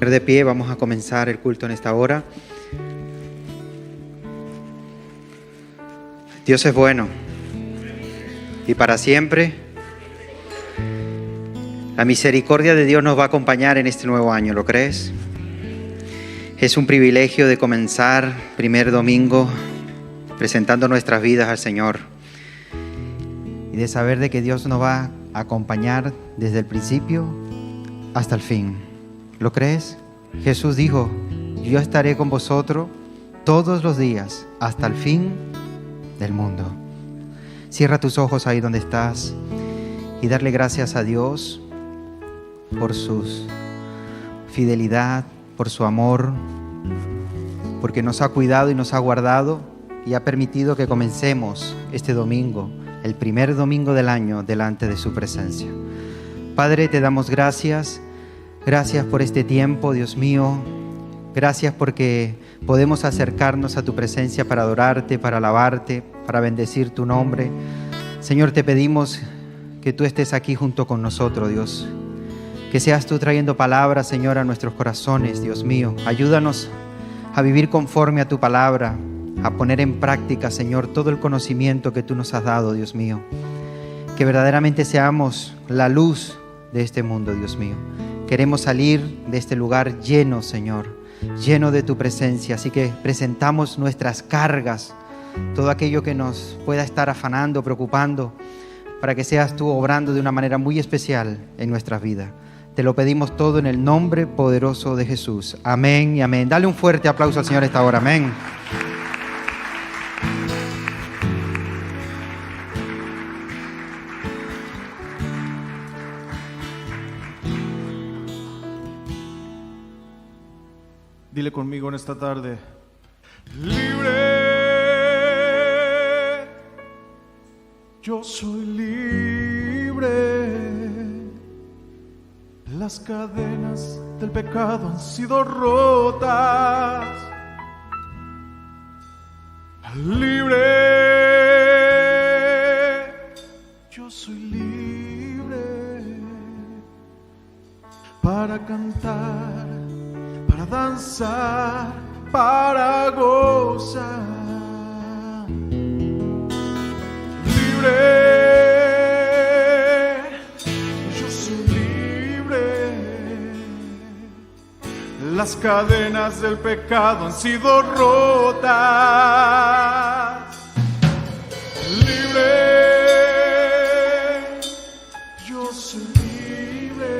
De pie, vamos a comenzar el culto en esta hora. Dios es bueno y para siempre. La misericordia de Dios nos va a acompañar en este nuevo año, ¿lo crees? Es un privilegio de comenzar primer domingo presentando nuestras vidas al Señor y de saber de que Dios nos va a acompañar desde el principio hasta el fin. ¿Lo crees? Jesús dijo: yo estaré con vosotros todos los días hasta el fin del mundo. Cierra tus ojos ahí donde estás y darle gracias a Dios por su fidelidad, por su amor, porque nos ha cuidado y nos ha guardado y ha permitido que comencemos este domingo, el primer domingo del año, delante de su presencia. Padre, te damos gracias. Gracias por este tiempo, Dios mío. Gracias porque podemos acercarnos a tu presencia para adorarte, para alabarte, para bendecir tu nombre. Señor, te pedimos que tú estés aquí junto con nosotros, Dios. Que seas tú trayendo palabras, Señor, a nuestros corazones, Dios mío. Ayúdanos a vivir conforme a tu palabra, a poner en práctica, Señor, todo el conocimiento que tú nos has dado, Dios mío. Que verdaderamente seamos la luz de este mundo, Dios mío. Queremos salir de este lugar lleno, Señor, lleno de tu presencia. Así que presentamos nuestras cargas, todo aquello que nos pueda estar afanando, preocupando, para que seas tú obrando de una manera muy especial en nuestras vidas. Te lo pedimos todo en el nombre poderoso de Jesús. Amén y amén. Dale un fuerte aplauso al Señor esta hora. Amén. Dile conmigo en esta tarde: libre, yo soy libre. Las cadenas del pecado han sido rotas. Libre, yo soy libre para cantar, para danzar, para gozar. Libre, yo soy libre. Las cadenas del pecado han sido rotas. Libre, yo soy libre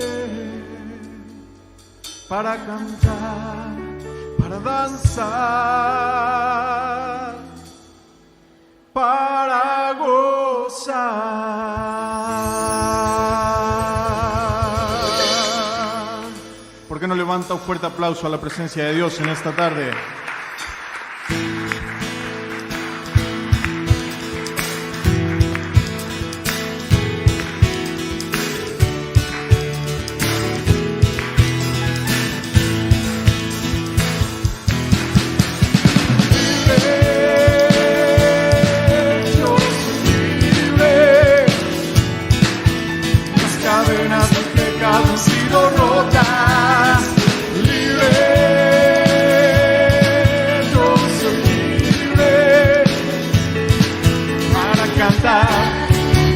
para cantar, para danzar, para gozar. ¿Por qué no levanta un fuerte aplauso a la presencia de Dios en esta tarde?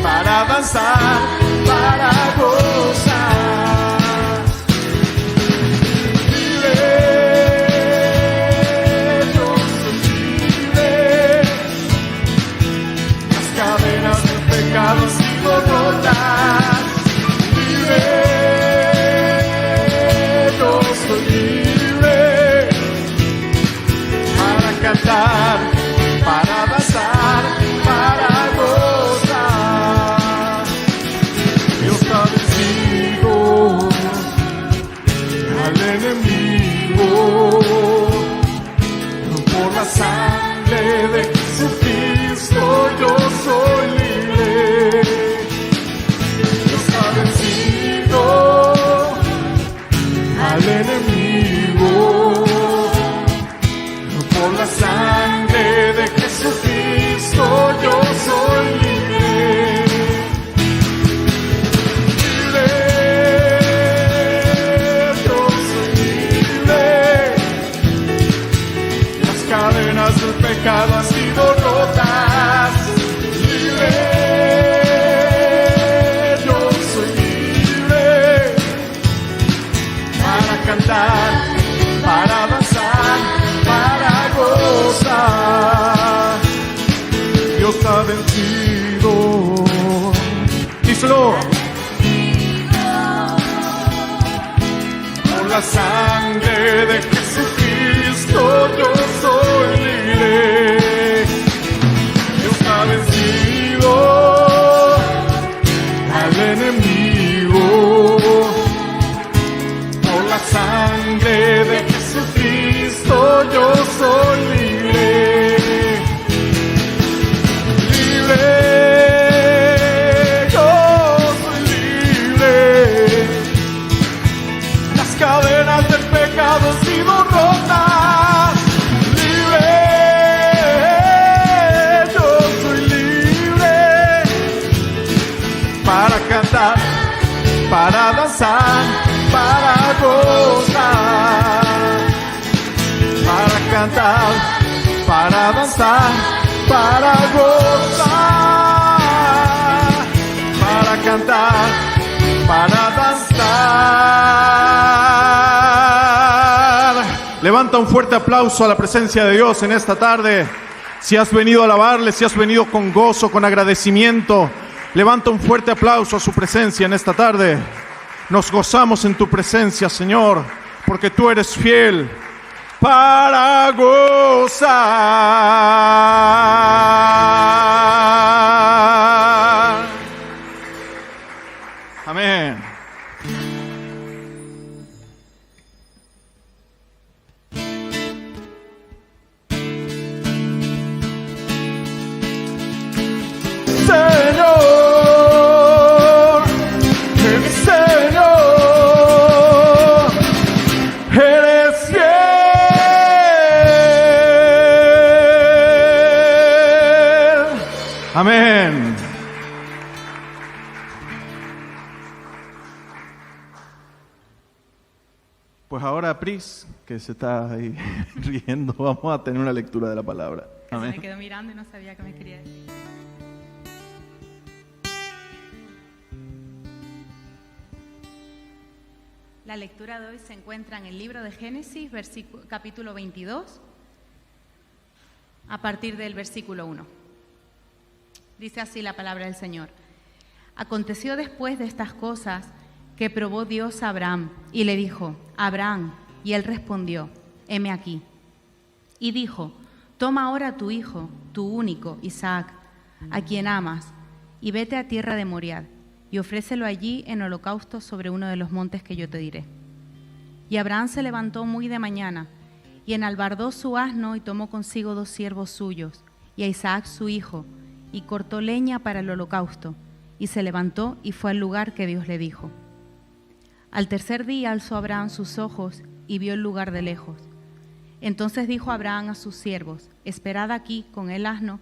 Para danzar, para gozar. Libre, yo soy libre. Las cadenas del pecado han sido rotas. Libre, yo soy libre para cantar, para danzar, para gozar. Dios ha vencido al enemigo por la sangre de Jesucristo. Yo soy libre. Dios ha vencido al enemigo por la sangre de Jesucristo. Yo soy libre. Libre, yo soy libre. pecado han sido rotas. Libre, yo soy libre para cantar, para danzar, para gozar. Dios ha vencido. Díselo. Por la sangre de Jesucristo yo soy libre. Dios ha vencido al enemigo. Por la sangre de Jesucristo yo soy libre. Libre, yo soy libre. Las cadenas del pecado han sido rotas. Libre, yo soy libre para cantar, para danzar, para gozar, para cantar, para danzar, para gozar, para cantar, para danzar. Levanta un fuerte aplauso a la presencia de Dios en esta tarde. Si has venido a alabarle, si has venido con gozo, con agradecimiento, levanta un fuerte aplauso a su presencia en esta tarde. Nos gozamos en tu presencia, Señor, porque tú eres fiel para gozar. Amén. Señor, mi Señor, eres fiel. Amén. Pues ahora, Pris, que se está ahí riendo, vamos a tener una lectura de la palabra. Amén. Me quedó mirando y no sabía qué me quería decir. La lectura de hoy se encuentra en el libro de Génesis, capítulo 22, a partir del versículo 1. Dice así la palabra del Señor. Aconteció después de estas cosas que probó Dios a Abraham y le dijo, Abraham, y él respondió, heme aquí. Y dijo, toma ahora a tu hijo, tu único, Isaac, a quien amas, y vete a tierra de Moriah, y ofrécelo allí en holocausto sobre uno de los montes que yo te diré. Y Abraham se levantó muy de mañana, y enalbardó su asno, y tomó consigo 2 siervos suyos, y a Isaac su hijo, y cortó leña para el holocausto, y se levantó y fue al lugar que Dios le dijo. Al tercer día alzó Abraham sus ojos, y vio el lugar de lejos. Entonces dijo Abraham a sus siervos, esperad aquí con el asno,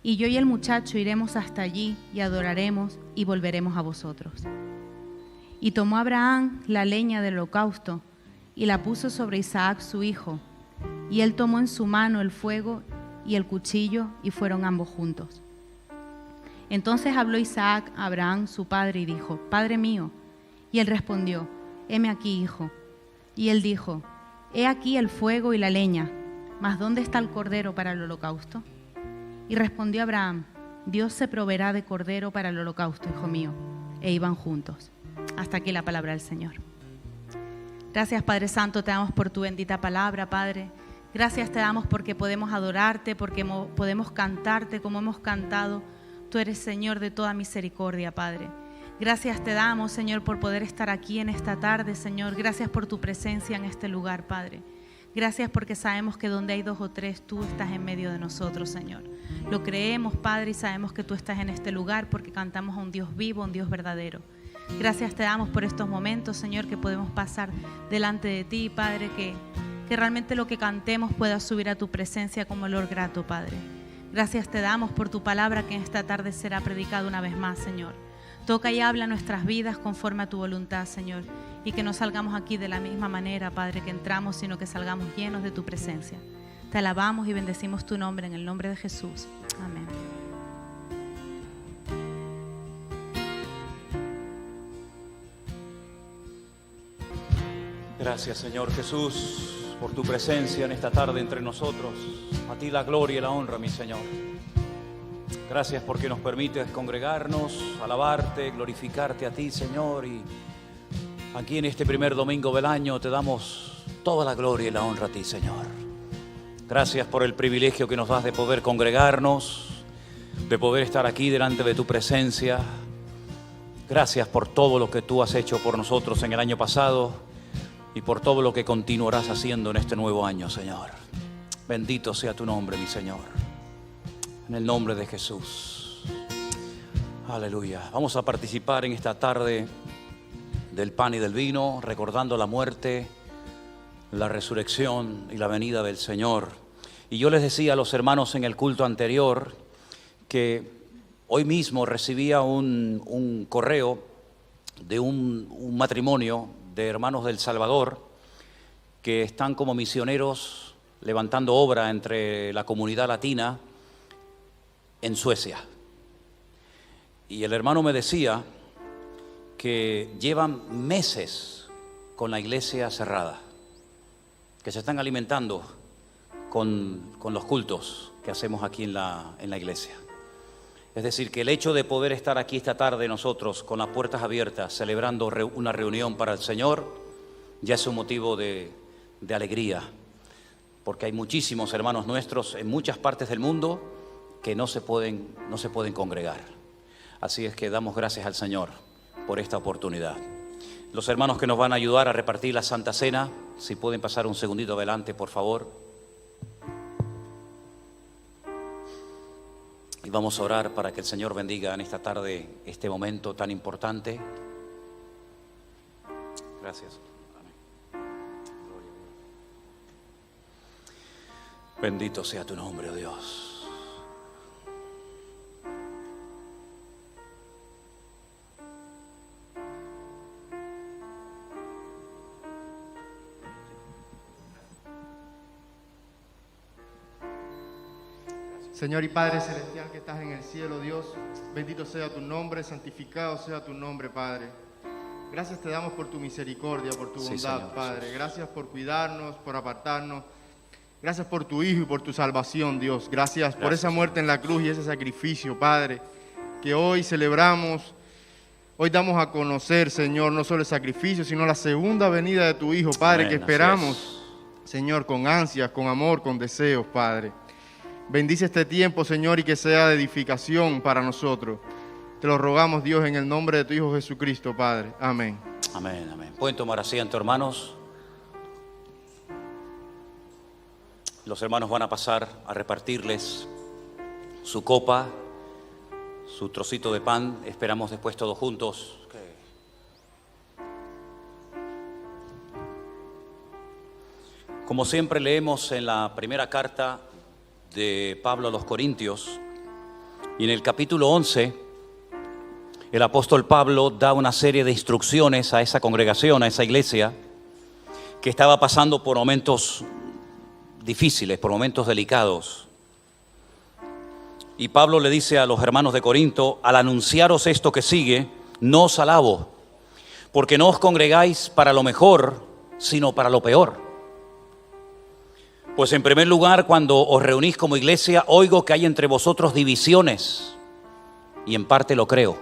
y yo y el muchacho iremos hasta allí y adoraremos y volveremos a vosotros. Y tomó Abraham la leña del holocausto y la puso sobre Isaac su hijo, y él tomó en su mano el fuego y el cuchillo y fueron ambos juntos. Entonces habló Isaac a Abraham su padre y dijo, Padre mío. Y él respondió, heme aquí, hijo. Y él dijo, he aquí el fuego y la leña, mas ¿dónde está el cordero para el holocausto? Y respondió Abraham, Dios se proveerá de cordero para el holocausto, hijo mío. E iban juntos. Hasta aquí la palabra del Señor. Gracias, Padre Santo, te damos por tu bendita palabra, Padre. Gracias te damos porque podemos adorarte, porque podemos cantarte como hemos cantado. Tú eres Señor de toda misericordia, Padre. Gracias te damos, Señor, por poder estar aquí en esta tarde, Señor. Gracias por tu presencia en este lugar, Padre. Gracias porque sabemos que donde hay 2 o 3, tú estás en medio de nosotros, Señor. Lo creemos, Padre, y sabemos que tú estás en este lugar porque cantamos a un Dios vivo, a un Dios verdadero. Gracias te damos por estos momentos, Señor, que podemos pasar delante de ti, Padre, que realmente lo que cantemos pueda subir a tu presencia como olor grato, Padre. Gracias te damos por tu palabra que en esta tarde será predicada una vez más, Señor. Toca y habla nuestras vidas conforme a tu voluntad, Señor, y que no salgamos aquí de la misma manera, Padre, que entramos, sino que salgamos llenos de tu presencia. Te alabamos y bendecimos tu nombre en el nombre de Jesús. Amén. Gracias, Señor Jesús, por tu presencia en esta tarde entre nosotros. A ti la gloria y la honra, mi Señor. Gracias porque nos permites congregarnos, alabarte, glorificarte a ti, Señor. Y aquí en este primer domingo del año te damos toda la gloria y la honra a ti, Señor. Gracias por el privilegio que nos das de poder congregarnos, de poder estar aquí delante de tu presencia. Gracias por todo lo que tú has hecho por nosotros en el año pasado y por todo lo que continuarás haciendo en este nuevo año, Señor. Bendito sea tu nombre, mi Señor. En el nombre de Jesús. Aleluya. Vamos a participar en esta tarde del pan y del vino, recordando la muerte, la resurrección y la venida del Señor. Y yo les decía a los hermanos en el culto anterior que hoy mismo recibía un correo de un matrimonio de hermanos del Salvador que están como misioneros levantando obra entre la comunidad latina en Suecia. Y el hermano me decía que llevan meses con la iglesia cerrada, que se están alimentando con los cultos que hacemos aquí en la iglesia. Es decir, que el hecho de poder estar aquí esta tarde nosotros con las puertas abiertas, celebrando una reunión para el Señor, ya es un motivo de alegría, porque hay muchísimos hermanos nuestros en muchas partes del mundo que no se pueden congregar. Así es que damos gracias al Señor por esta oportunidad. Los hermanos que nos van a ayudar a repartir la Santa Cena, si pueden pasar un segundito adelante, por favor. Y vamos a orar para que el Señor bendiga en esta tarde este momento tan importante. Gracias. Amén. Bendito sea tu nombre, oh Dios. Señor y Padre Celestial que estás en el cielo, Dios, bendito sea tu nombre, santificado sea tu nombre, Padre. Gracias te damos por tu misericordia, por tu bondad, Señor, Padre. Jesús. Gracias por cuidarnos, por apartarnos. Gracias por tu Hijo y por tu salvación, Dios. Gracias por esa muerte en la cruz y ese sacrificio, Padre, que hoy celebramos. Hoy damos a conocer, Señor, no solo el sacrificio, sino la segunda venida de tu Hijo, Padre, Amén, que esperamos, Señor, con ansias, con amor, con deseos, Padre. Bendice este tiempo, Señor, y que sea de edificación para nosotros. Te lo rogamos, Dios, en el nombre de tu Hijo Jesucristo, Padre. Amén. Amén, amén. Pueden tomar asiento, hermanos. Los hermanos van a pasar a repartirles su copa, su trocito de pan. Esperamos después todos juntos. Como siempre leemos en la primera carta de Pablo a los Corintios, y en el capítulo 11, el apóstol Pablo da una serie de instrucciones a esa congregación, a esa iglesia, que estaba pasando por momentos difíciles, por momentos delicados. Y Pablo le dice a los hermanos de Corinto: al anunciaros esto que sigue, no os alabo, porque no os congregáis para lo mejor, sino para lo peor. Pues en primer lugar, cuando os reunís como iglesia, oigo que hay entre vosotros divisiones, y en parte lo creo.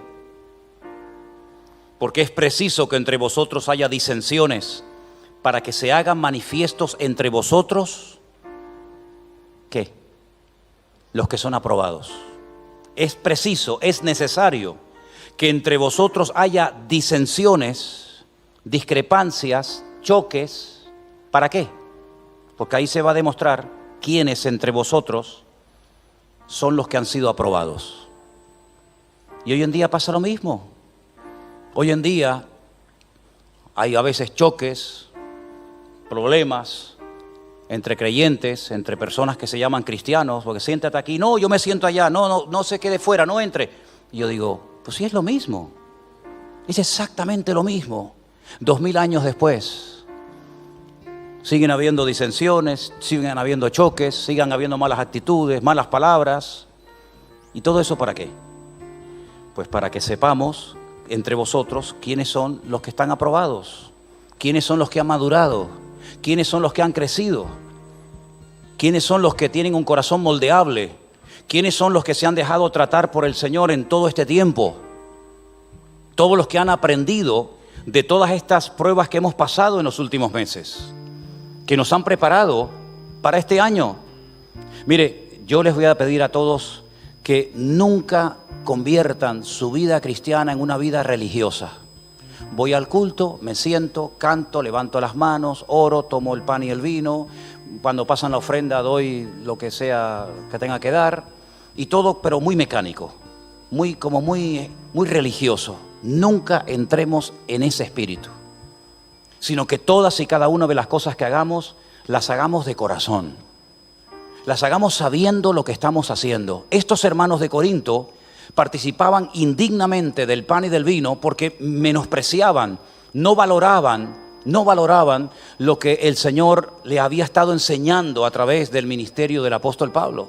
Porque es preciso que entre vosotros haya disensiones, para que se hagan manifiestos entre vosotros, ¿qué? Los que son aprobados. Es preciso, es necesario que entre vosotros haya disensiones, discrepancias, choques. ¿Para qué? Porque ahí se va a demostrar quiénes entre vosotros son los que han sido aprobados. Y hoy en día pasa lo mismo. Hoy en día hay a veces choques, problemas entre creyentes, entre personas que se llaman cristianos, porque siéntate aquí, no, yo me siento allá, no se quede fuera, no entre. Y yo digo, pues sí, es lo mismo, es exactamente lo mismo. 2000 años después, Siguen habiendo disensiones, siguen habiendo choques, sigan habiendo malas actitudes, malas palabras. ¿Y todo eso para qué? Pues para que sepamos entre vosotros quiénes son los que están aprobados, quiénes son los que han madurado, quiénes son los que han crecido, quiénes son los que tienen un corazón moldeable, quiénes son los que se han dejado tratar por el Señor en todo este tiempo. Todos los que han aprendido de todas estas pruebas que hemos pasado en los últimos meses, que nos han preparado para este año. Mire, yo les voy a pedir a todos que nunca conviertan su vida cristiana en una vida religiosa. Voy al culto, me siento, canto, levanto las manos, oro, tomo el pan y el vino. Cuando pasan la ofrenda doy lo que sea que tenga que dar. Y todo, pero muy mecánico, muy religioso. Nunca entremos en ese espíritu, sino que todas y cada una de las cosas que hagamos, las hagamos de corazón. Las hagamos sabiendo lo que estamos haciendo. Estos hermanos de Corinto participaban indignamente del pan y del vino porque menospreciaban, no valoraban lo que el Señor le había estado enseñando a través del ministerio del apóstol Pablo.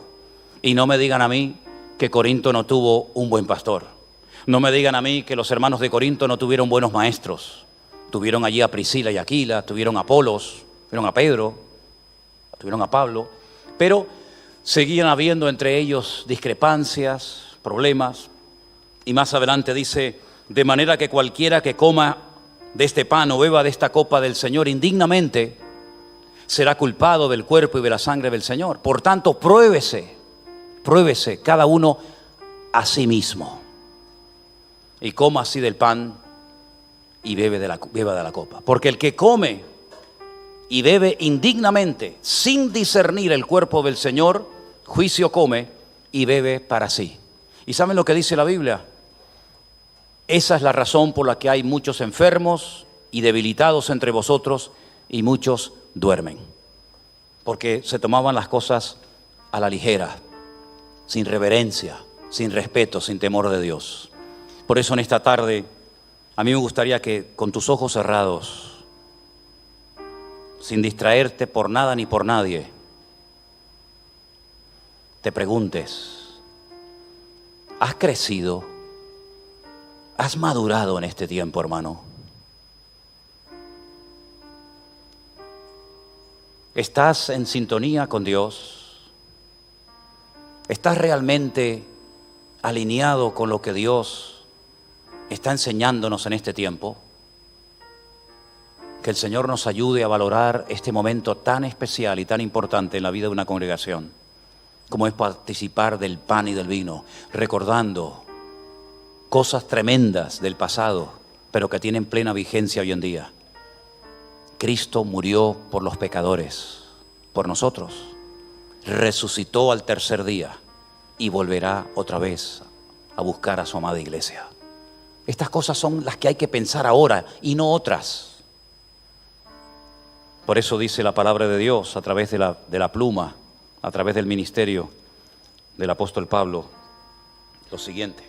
Y no me digan a mí que Corinto no tuvo un buen pastor. No me digan a mí que los hermanos de Corinto no tuvieron buenos maestros. Tuvieron allí a Priscila y Aquila, tuvieron a Apolos, tuvieron a Pedro, tuvieron a Pablo, pero seguían habiendo entre ellos discrepancias, problemas. Y más adelante dice: de manera que cualquiera que coma de este pan o beba de esta copa del Señor indignamente será culpado del cuerpo y de la sangre del Señor. Por tanto, pruébese cada uno a sí mismo, y coma así del pan y beba de la copa. Porque el que come y bebe indignamente, sin discernir el cuerpo del Señor, juicio come y bebe para sí. ¿Y saben lo que dice la Biblia? Esa es la razón por la que hay muchos enfermos y debilitados entre vosotros, y muchos duermen. Porque se tomaban las cosas a la ligera, sin reverencia, sin respeto, sin temor de Dios. Por eso en esta tarde a mí me gustaría que con tus ojos cerrados, sin distraerte por nada ni por nadie, te preguntes: ¿has crecido? ¿Has madurado en este tiempo, hermano? ¿Estás en sintonía con Dios? ¿Estás realmente alineado con lo que Dios está enseñándonos en este tiempo? Que el Señor nos ayude a valorar este momento tan especial y tan importante en la vida de una congregación, como es participar del pan y del vino, recordando cosas tremendas del pasado, pero que tienen plena vigencia hoy en día. Cristo murió por los pecadores, por nosotros, resucitó al tercer día y volverá otra vez a buscar a su amada iglesia. Estas cosas son las que hay que pensar ahora y no otras. Por eso dice la palabra de Dios a través de la pluma, a través del ministerio del apóstol Pablo, lo siguiente: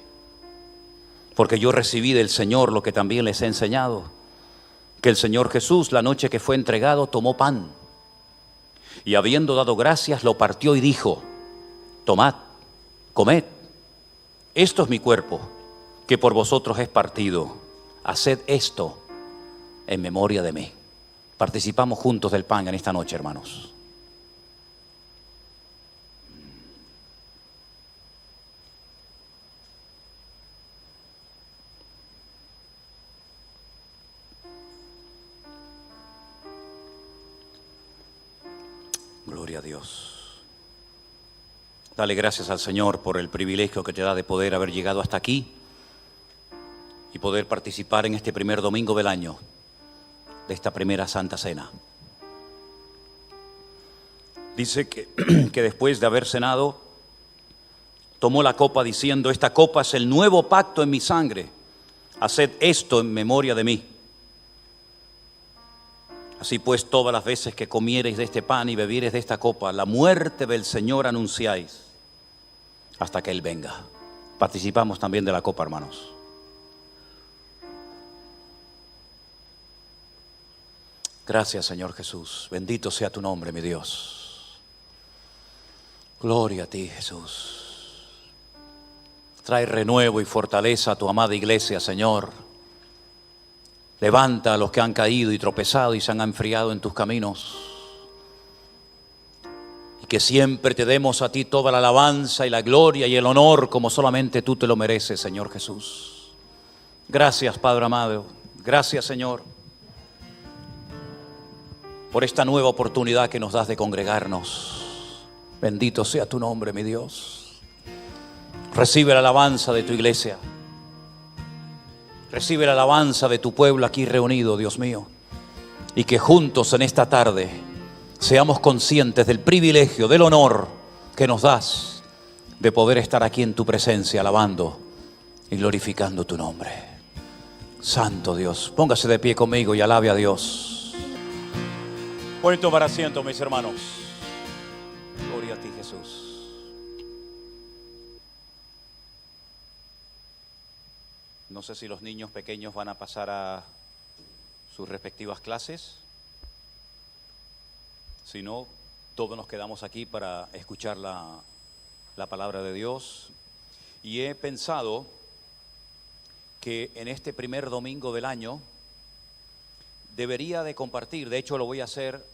porque yo recibí del Señor lo que también les he enseñado, que el Señor Jesús, la noche que fue entregado, tomó pan, y habiendo dado gracias, lo partió y dijo: tomad, comed, esto es mi cuerpo, que por vosotros es partido, haced esto en memoria de mí. Participamos juntos del pan en esta noche, hermanos. Gloria a Dios. Dale gracias al Señor por el privilegio que te da de poder haber llegado hasta aquí y poder participar en este primer domingo del año de esta primera Santa Cena. Dice que después de haber cenado, tomó la copa diciendo: esta copa es el nuevo pacto en mi sangre, haced esto en memoria de mí. Así pues, todas las veces que comiereis de este pan y bebiereis de esta copa, la muerte del Señor anunciáis hasta que Él venga. Participamos también de la copa, hermanos. Gracias, Señor Jesús. Bendito sea tu nombre, mi Dios. Gloria a ti, Jesús. Trae renuevo y fortaleza a tu amada iglesia, Señor. Levanta a los que han caído y tropezado y se han enfriado en tus caminos. Y que siempre te demos a ti toda la alabanza y la gloria y el honor como solamente tú te lo mereces, Señor Jesús. Gracias, Padre amado. Gracias, Señor, por esta nueva oportunidad que nos das de congregarnos. Bendito sea tu nombre, mi Dios. Recibe la alabanza de tu iglesia. Recibe la alabanza de tu pueblo aquí reunido, Dios mío. Y que juntos en esta tarde seamos conscientes del privilegio, del honor que nos das de poder estar aquí en tu presencia, alabando y glorificando tu nombre. Santo Dios, póngase de pie conmigo y alabe a Dios. Pueden tomar asiento, mis hermanos. Gloria a ti, Jesús. No sé si los niños pequeños van a pasar a sus respectivas clases. Si no, todos nos quedamos aquí para escuchar la palabra de Dios. Y he pensado que en este primer domingo del año debería de compartir, de hecho lo voy a hacer,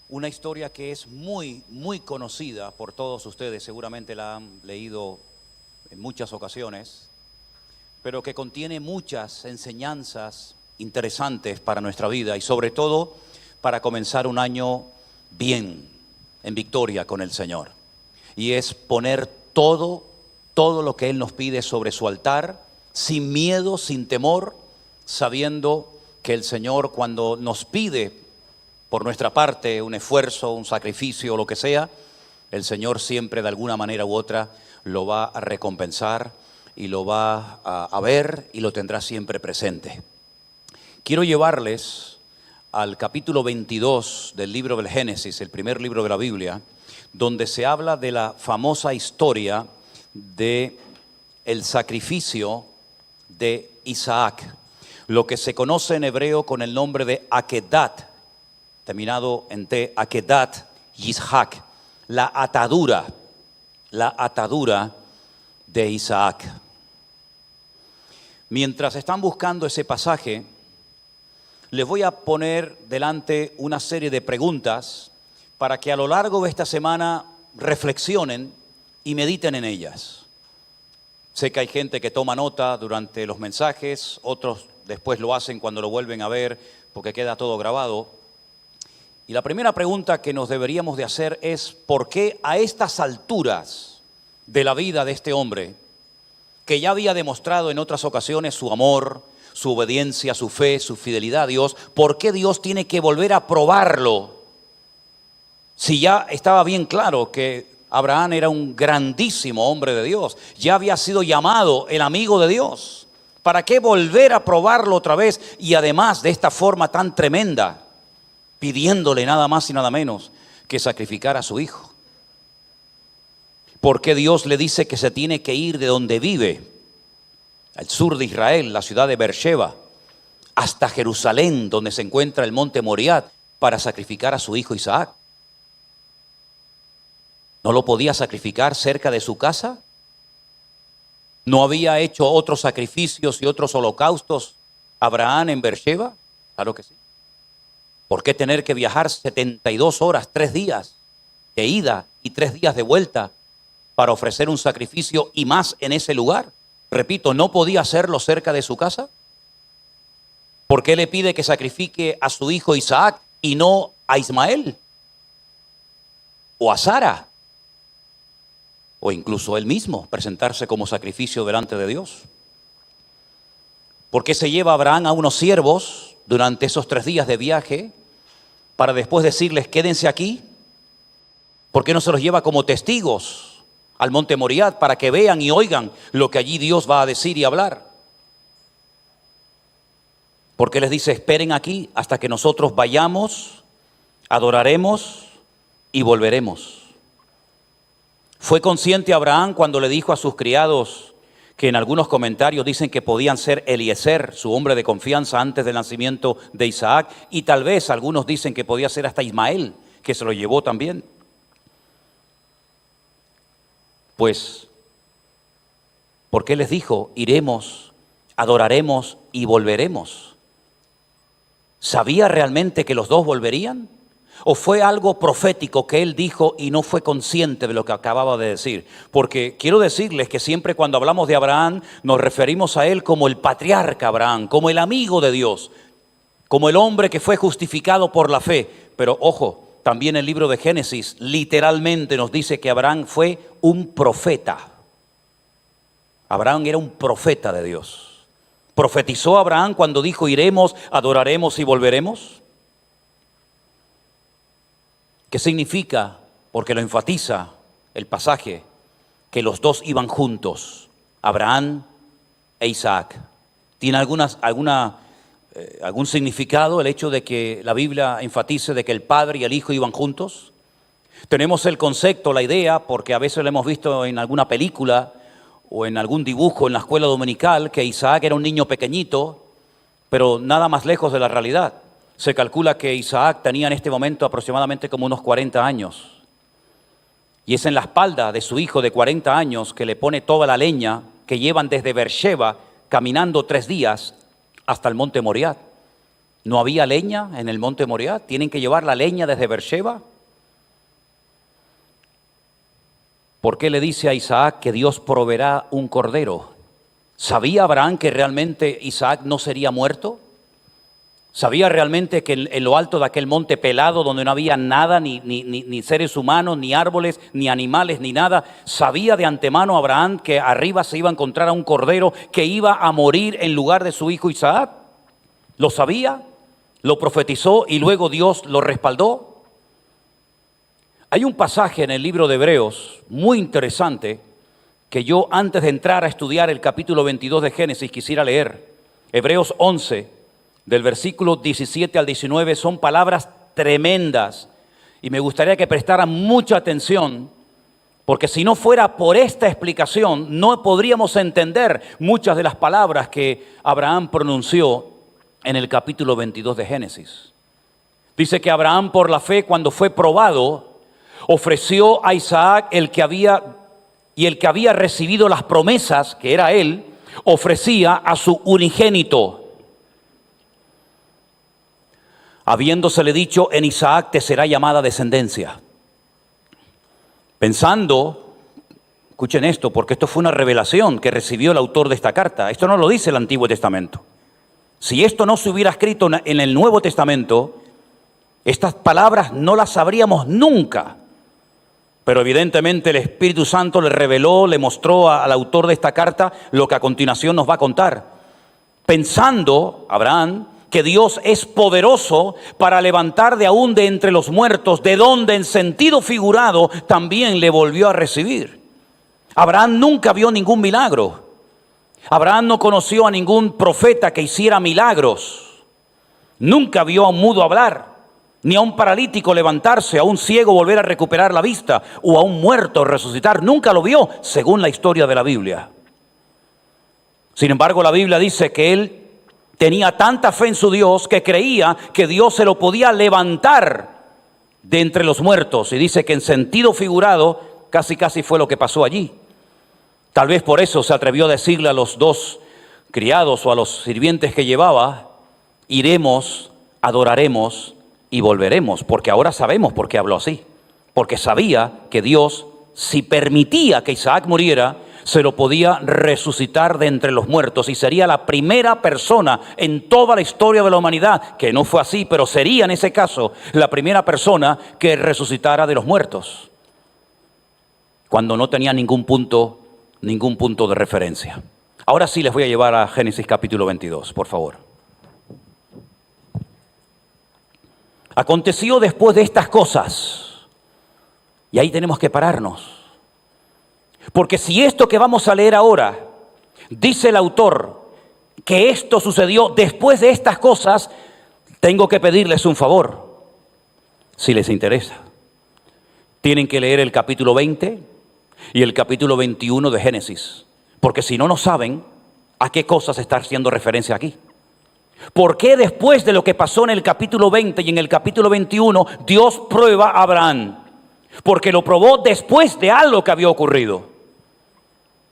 una historia que es muy, muy conocida por todos ustedes, seguramente la han leído en muchas ocasiones, pero que contiene muchas enseñanzas interesantes para nuestra vida y sobre todo para comenzar un año bien, en victoria con el Señor. Y es poner todo lo que Él nos pide sobre su altar, sin miedo, sin temor, sabiendo que el Señor, cuando nos pide por nuestra parte un esfuerzo, un sacrificio o lo que sea, el Señor siempre de alguna manera u otra lo va a recompensar y lo va a ver y lo tendrá siempre presente. Quiero llevarles al capítulo 22 del libro del Génesis, el primer libro de la Biblia, donde se habla de la famosa historia de el sacrificio de Isaac, lo que se conoce en hebreo con el nombre de Akedat, terminado en T, Akedat Yishak, la atadura de Isaac. Mientras están buscando ese pasaje, les voy a poner delante una serie de preguntas para que a lo largo de esta semana reflexionen y mediten en ellas. Sé que hay gente que toma nota durante los mensajes, otros después lo hacen cuando lo vuelven a ver porque queda todo grabado. Y la primera pregunta que nos deberíamos de hacer es: ¿por qué a estas alturas de la vida de este hombre, que ya había demostrado en otras ocasiones su amor, su obediencia, su fe, su fidelidad a Dios, por qué Dios tiene que volver a probarlo? Si ya estaba bien claro que Abraham era un grandísimo hombre de Dios, ya había sido llamado el amigo de Dios. ¿Para qué volver a probarlo otra vez? Y además de esta forma tan tremenda, pidiéndole nada más y nada menos que sacrificar a su hijo. ¿Por qué Dios le dice que se tiene que ir de donde vive, al sur de Israel, la ciudad de Beersheba, hasta Jerusalén, donde se encuentra el monte Moriah, para sacrificar a su hijo Isaac? ¿No lo podía sacrificar cerca de su casa? ¿No había hecho otros sacrificios y otros holocaustos Abraham en Beersheba? Claro que sí. ¿Por qué tener que viajar 72 horas, 3 días de ida y 3 días de vuelta para ofrecer un sacrificio y más en ese lugar? Repito, ¿no podía hacerlo cerca de su casa? ¿Por qué le pide que sacrifique a su hijo Isaac y no a Ismael? ¿O a Sara? O incluso él mismo presentarse como sacrificio delante de Dios. ¿Por qué se lleva a Abraham a unos siervos durante esos 3 días de viaje para después decirles quédense aquí? ¿Por qué no se los lleva como testigos al monte Moriah para que vean y oigan lo que allí Dios va a decir y hablar? ¿Por qué les dice esperen aquí hasta que nosotros vayamos, adoraremos y volveremos? ¿Fue consciente Abraham cuando le dijo a sus criados que en algunos comentarios dicen que podían ser Eliezer, su hombre de confianza antes del nacimiento de Isaac, y tal vez algunos dicen que podía ser hasta Ismael, que se lo llevó también. Pues, ¿por qué les dijo, iremos, adoraremos y volveremos? ¿Sabía realmente que los dos volverían? ¿O fue algo profético que él dijo y no fue consciente de lo que acababa de decir? Porque quiero decirles que siempre cuando hablamos de Abraham nos referimos a él como el patriarca Abraham, como el amigo de Dios, como el hombre que fue justificado por la fe. Pero ojo, también el libro de Génesis literalmente nos dice que Abraham fue un profeta. Abraham era un profeta de Dios. ¿Profetizó Abraham cuando dijo iremos, adoraremos y volveremos? ¿Qué significa? Porque lo enfatiza el pasaje, que los dos iban juntos, Abraham e Isaac. ¿Tiene algún significado el hecho de que la Biblia enfatice de que el padre y el hijo iban juntos? Tenemos el concepto, la idea, porque a veces lo hemos visto en alguna película o en algún dibujo en la escuela dominical, que Isaac era un niño pequeñito, pero nada más lejos de la realidad. Se calcula que Isaac tenía en este momento aproximadamente como unos 40 años. Y es en la espalda de su hijo de 40 años que le pone toda la leña que llevan desde Beersheba caminando 3 días hasta el monte Moriah. ¿No había leña en el monte Moriah? ¿Tienen que llevar la leña desde Beersheba? ¿Por qué le dice a Isaac que Dios proveerá un cordero? ¿Sabía Abraham que realmente Isaac no sería muerto? ¿Sabía realmente que en lo alto de aquel monte pelado, donde no había nada, ni seres humanos, ni árboles, ni animales, ni nada? ¿Sabía de antemano Abraham que arriba se iba a encontrar a un cordero que iba a morir en lugar de su hijo Isaac? ¿Lo sabía? ¿Lo profetizó y luego Dios lo respaldó? Hay un pasaje en el libro de Hebreos muy interesante que yo, antes de entrar a estudiar el capítulo 22 de Génesis, quisiera leer. Hebreos 11. Del versículo 17 al 19 son palabras tremendas y me gustaría que prestaran mucha atención, porque si no fuera por esta explicación no podríamos entender muchas de las palabras que Abraham pronunció en el capítulo 22 de Génesis. Dice que Abraham, por la fe, cuando fue probado, ofreció a Isaac el que había recibido las promesas, que era él, ofrecía a su unigénito, habiéndosele dicho, en Isaac te será llamada descendencia. Pensando, escuchen esto, porque esto fue una revelación que recibió el autor de esta carta. Esto no lo dice el Antiguo Testamento. Si esto no se hubiera escrito en el Nuevo Testamento, estas palabras no las sabríamos nunca. Pero evidentemente el Espíritu Santo le reveló, le mostró al autor de esta carta lo que a continuación nos va a contar. Pensando, Abraham, que Dios es poderoso para levantar de aún de entre los muertos, de donde en sentido figurado también le volvió a recibir. Abraham nunca vio ningún milagro. Abraham no conoció a ningún profeta que hiciera milagros. Nunca vio a un mudo hablar, ni a un paralítico levantarse, a un ciego volver a recuperar la vista, o a un muerto resucitar. Nunca lo vio, según la historia de la Biblia. Sin embargo, la Biblia dice que él tenía tanta fe en su Dios que creía que Dios se lo podía levantar de entre los muertos. Y dice que en sentido figurado casi fue lo que pasó allí. Tal vez por eso se atrevió a decirle a los 2 criados o a los sirvientes que llevaba, iremos, adoraremos y volveremos. Porque ahora sabemos por qué habló así. Porque sabía que Dios, si permitía que Isaac muriera, se lo podía resucitar de entre los muertos y sería la primera persona en toda la historia de la humanidad, que no fue así, pero sería en ese caso la primera persona que resucitara de los muertos, cuando no tenía ningún punto de referencia. Ahora sí les voy a llevar a Génesis capítulo 22, por favor. Aconteció después de estas cosas, y ahí tenemos que pararnos. Porque si esto que vamos a leer ahora, dice el autor, que esto sucedió después de estas cosas, tengo que pedirles un favor, si les interesa. Tienen que leer el capítulo 20 y el capítulo 21 de Génesis, Porque si no, no saben a qué cosas está haciendo referencia aquí. ¿Por qué después de lo que pasó en el capítulo 20 y en el capítulo 21, Dios prueba a Abraham? Porque lo probó después de algo que había ocurrido.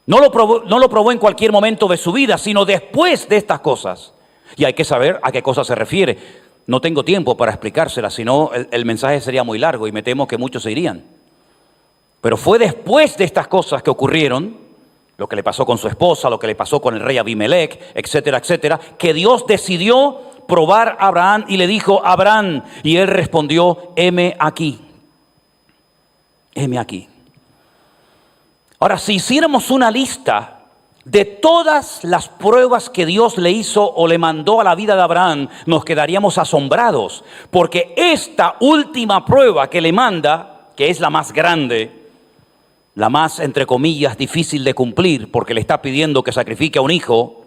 No lo probó en cualquier momento de su vida, sino después de estas cosas. Y hay que saber a qué cosas se refiere. No tengo tiempo para explicárselas, sino el mensaje sería muy largo y me temo que muchos se irían. Pero fue después de estas cosas que ocurrieron, lo que le pasó con su esposa, lo que le pasó con el rey Abimelech, etcétera, etcétera, que Dios decidió probar a Abraham y le dijo: Abraham, y él respondió: heme aquí, heme aquí. Ahora, si hiciéramos una lista de todas las pruebas que Dios le hizo o le mandó a la vida de Abraham, nos quedaríamos asombrados, porque esta última prueba que le manda, que es la más grande, la más, entre comillas, difícil de cumplir, porque le está pidiendo que sacrifique a un hijo,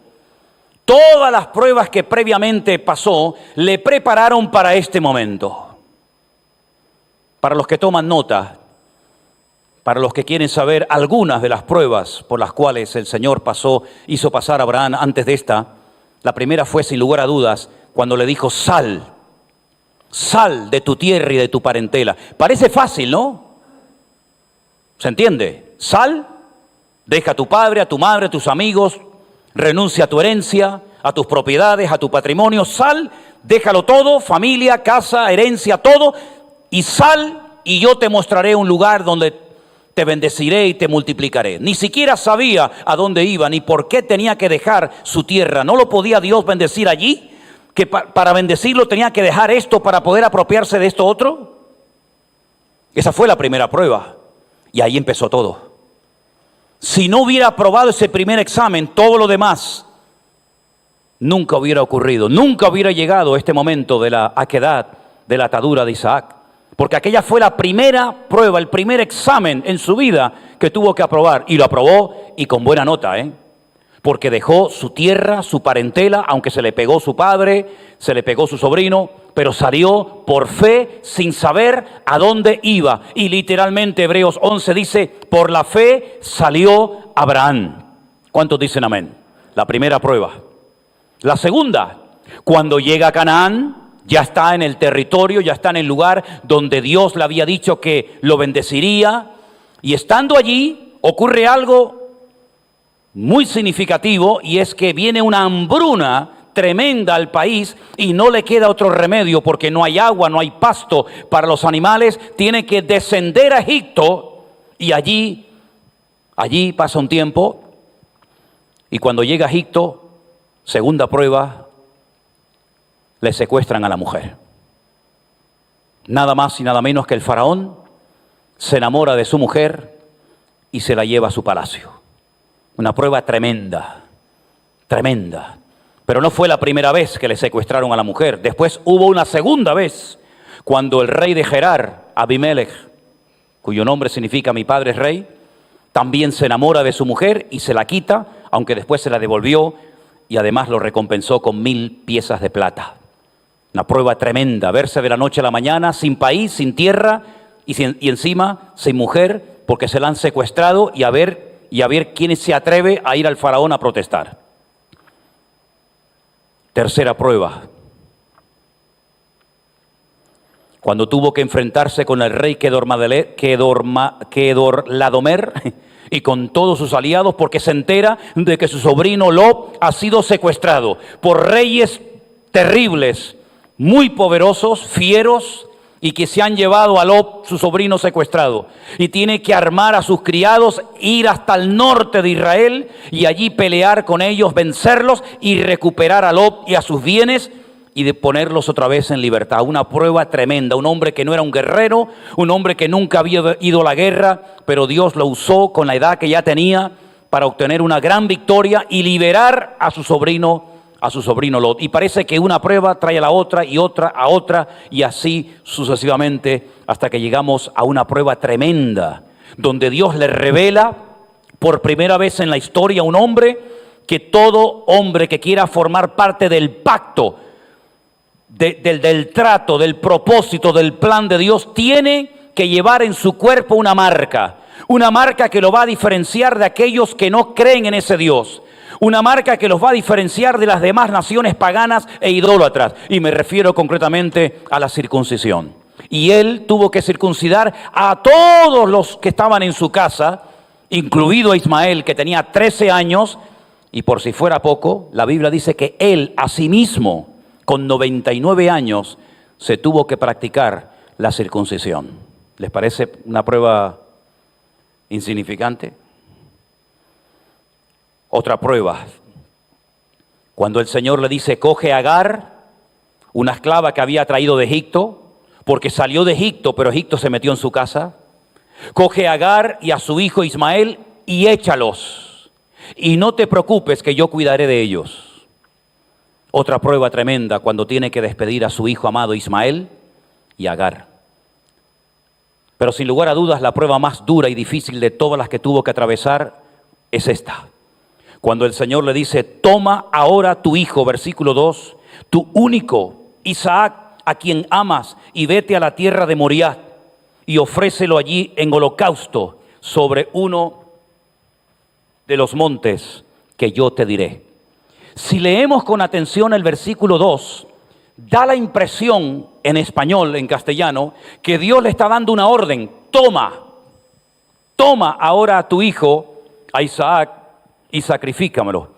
todas las pruebas que previamente pasó le prepararon para este momento. Para los que toman nota, para los que quieren saber algunas de las pruebas por las cuales el Señor hizo pasar a Abraham antes de esta, la primera fue, sin lugar a dudas, cuando le dijo: sal de tu tierra y de tu parentela. Parece fácil, ¿no? ¿Se entiende? Sal, deja a tu padre, a tu madre, a tus amigos, renuncia a tu herencia, a tus propiedades, a tu patrimonio. Sal, déjalo todo, familia, casa, herencia, todo, y sal, y yo te mostraré un lugar donde te bendeciré y te multiplicaré. Ni siquiera sabía a dónde iba, ni por qué tenía que dejar su tierra. ¿No lo podía Dios bendecir allí? ¿Que para bendecirlo tenía que dejar esto para poder apropiarse de esto otro? Esa fue la primera prueba. Y ahí empezó todo. Si no hubiera aprobado ese primer examen, todo lo demás nunca hubiera ocurrido. Nunca hubiera llegado este momento de la aquedad, de la atadura de Isaac. Porque aquella fue la primera prueba, el primer examen en su vida que tuvo que aprobar. Y lo aprobó, y con buena nota, porque dejó su tierra, su parentela, aunque se le pegó su padre, se le pegó su sobrino, pero salió por fe sin saber a dónde iba. Y literalmente Hebreos 11 dice: por la fe salió Abraham. ¿Cuántos dicen amén? La primera prueba. La segunda, cuando llega a Canaán, ya está en el territorio, ya está en el lugar donde Dios le había dicho que lo bendeciría. Y estando allí, ocurre algo muy significativo, y es que viene una hambruna tremenda al país y no le queda otro remedio, porque no hay agua, no hay pasto para los animales. Tiene que descender a Egipto, y allí pasa un tiempo, y cuando llega a Egipto, segunda prueba, le secuestran a la mujer. Nada más y nada menos que el faraón se enamora de su mujer y se la lleva a su palacio. Una prueba tremenda, tremenda. Pero no fue la primera vez que le secuestraron a la mujer. Después hubo una segunda vez, cuando el rey de Gerar, Abimelech, cuyo nombre significa mi padre es rey, también se enamora de su mujer y se la quita, aunque después se la devolvió y además lo recompensó con 1000 piezas de plata. Una prueba tremenda, verse de la noche a la mañana sin país, sin tierra y encima sin mujer, porque se la han secuestrado, y a ver quién se atreve a ir al faraón a protestar. Tercera prueba, cuando tuvo que enfrentarse con el rey Kedorlaomer y con todos sus aliados, porque se entera de que su sobrino Lot ha sido secuestrado por reyes terribles, muy poderosos, fieros, y que se han llevado a Lot, su sobrino, secuestrado. Y tiene que armar a sus criados, ir hasta el norte de Israel y allí pelear con ellos, vencerlos y recuperar a Lot y a sus bienes y de ponerlos otra vez en libertad. Una prueba tremenda. Un hombre que no era un guerrero, un hombre que nunca había ido a la guerra, pero Dios lo usó con la edad que ya tenía para obtener una gran victoria y liberar a su sobrino Lot. Y parece que una prueba trae a la otra y otra a otra, y así sucesivamente, hasta que llegamos a una prueba tremenda, donde Dios le revela por primera vez en la historia a un hombre que todo hombre que quiera formar parte del pacto, del trato, del propósito, del plan de Dios, tiene que llevar en su cuerpo una marca Una marca que lo va a diferenciar de aquellos que no creen en ese Dios. Una marca que los va a diferenciar de las demás naciones paganas e idólatras. Y me refiero concretamente a la circuncisión. Y él tuvo que circuncidar a todos los que estaban en su casa, incluido a Ismael, que tenía 13 años. Y por si fuera poco, la Biblia dice que él, asimismo, con 99 años, se tuvo que practicar la circuncisión. ¿Les parece una prueba insignificante? Otra prueba. Cuando el Señor le dice, coge a Agar, una esclava que había traído de Egipto, porque salió de Egipto, pero Egipto se metió en su casa. Coge a Agar y a su hijo Ismael y échalos. Y no te preocupes que yo cuidaré de ellos. Otra prueba tremenda cuando tiene que despedir a su hijo amado Ismael y Agar. Pero sin lugar a dudas, la prueba más dura y difícil de todas las que tuvo que atravesar es esta. Cuando el Señor le dice, toma ahora tu hijo, versículo 2, tu único, Isaac, a quien amas, y vete a la tierra de Moriah, y ofrécelo allí en holocausto sobre uno de los montes que yo te diré. Si leemos con atención el versículo 2, da la impresión en español, en castellano, que Dios le está dando una orden. Toma ahora a tu hijo, a Isaac, y sacrifícamelo.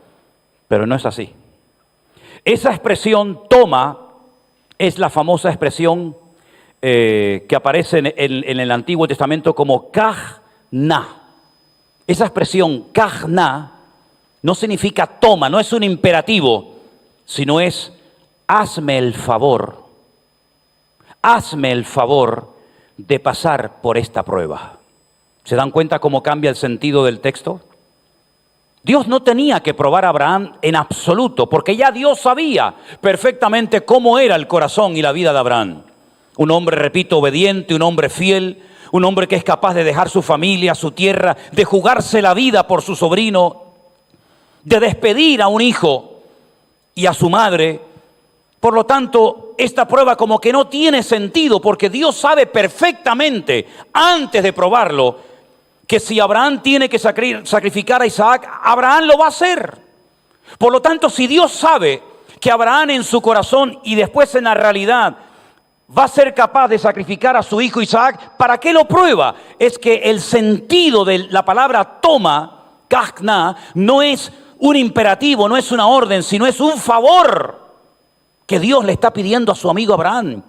Pero no es así. Esa expresión toma es la famosa expresión que aparece en el Antiguo Testamento como kajna. Esa expresión kajna no significa toma, no es un imperativo, sino es hazme el favor de pasar por esta prueba. ¿Se dan cuenta cómo cambia el sentido del texto? Dios no tenía que probar a Abraham en absoluto, porque ya Dios sabía perfectamente cómo era el corazón y la vida de Abraham. Un hombre, repito, obediente, un hombre fiel, un hombre que es capaz de dejar su familia, su tierra, de jugarse la vida por su sobrino, de despedir a un hijo y a su madre. Por lo tanto, esta prueba como que no tiene sentido, porque Dios sabe perfectamente, antes de probarlo, que si Abraham tiene que sacrificar a Isaac, Abraham lo va a hacer. Por lo tanto, si Dios sabe que Abraham en su corazón y después en la realidad va a ser capaz de sacrificar a su hijo Isaac, ¿para qué lo prueba? Es que el sentido de la palabra toma, kajna, no es un imperativo, no es una orden, sino es un favor que Dios le está pidiendo a su amigo Abraham.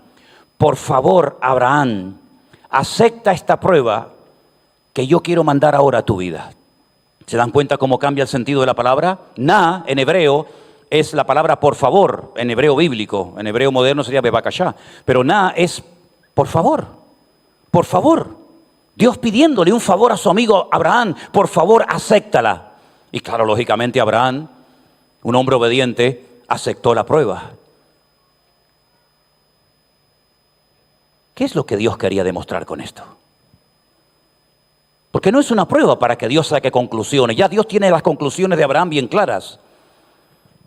Por favor, Abraham, acepta esta prueba que yo quiero mandar ahora a tu vida. ¿Se dan cuenta cómo cambia el sentido de la palabra? Na, en hebreo, es la palabra por favor, en hebreo bíblico. En hebreo moderno sería bebakashá. Pero na es por favor. Por favor. Dios pidiéndole un favor a su amigo Abraham. Por favor, acéptala. Y claro, lógicamente Abraham, un hombre obediente, aceptó la prueba. ¿Qué es lo que Dios quería demostrar con esto? Porque no es una prueba para que Dios saque conclusiones. Ya Dios tiene las conclusiones de Abraham bien claras.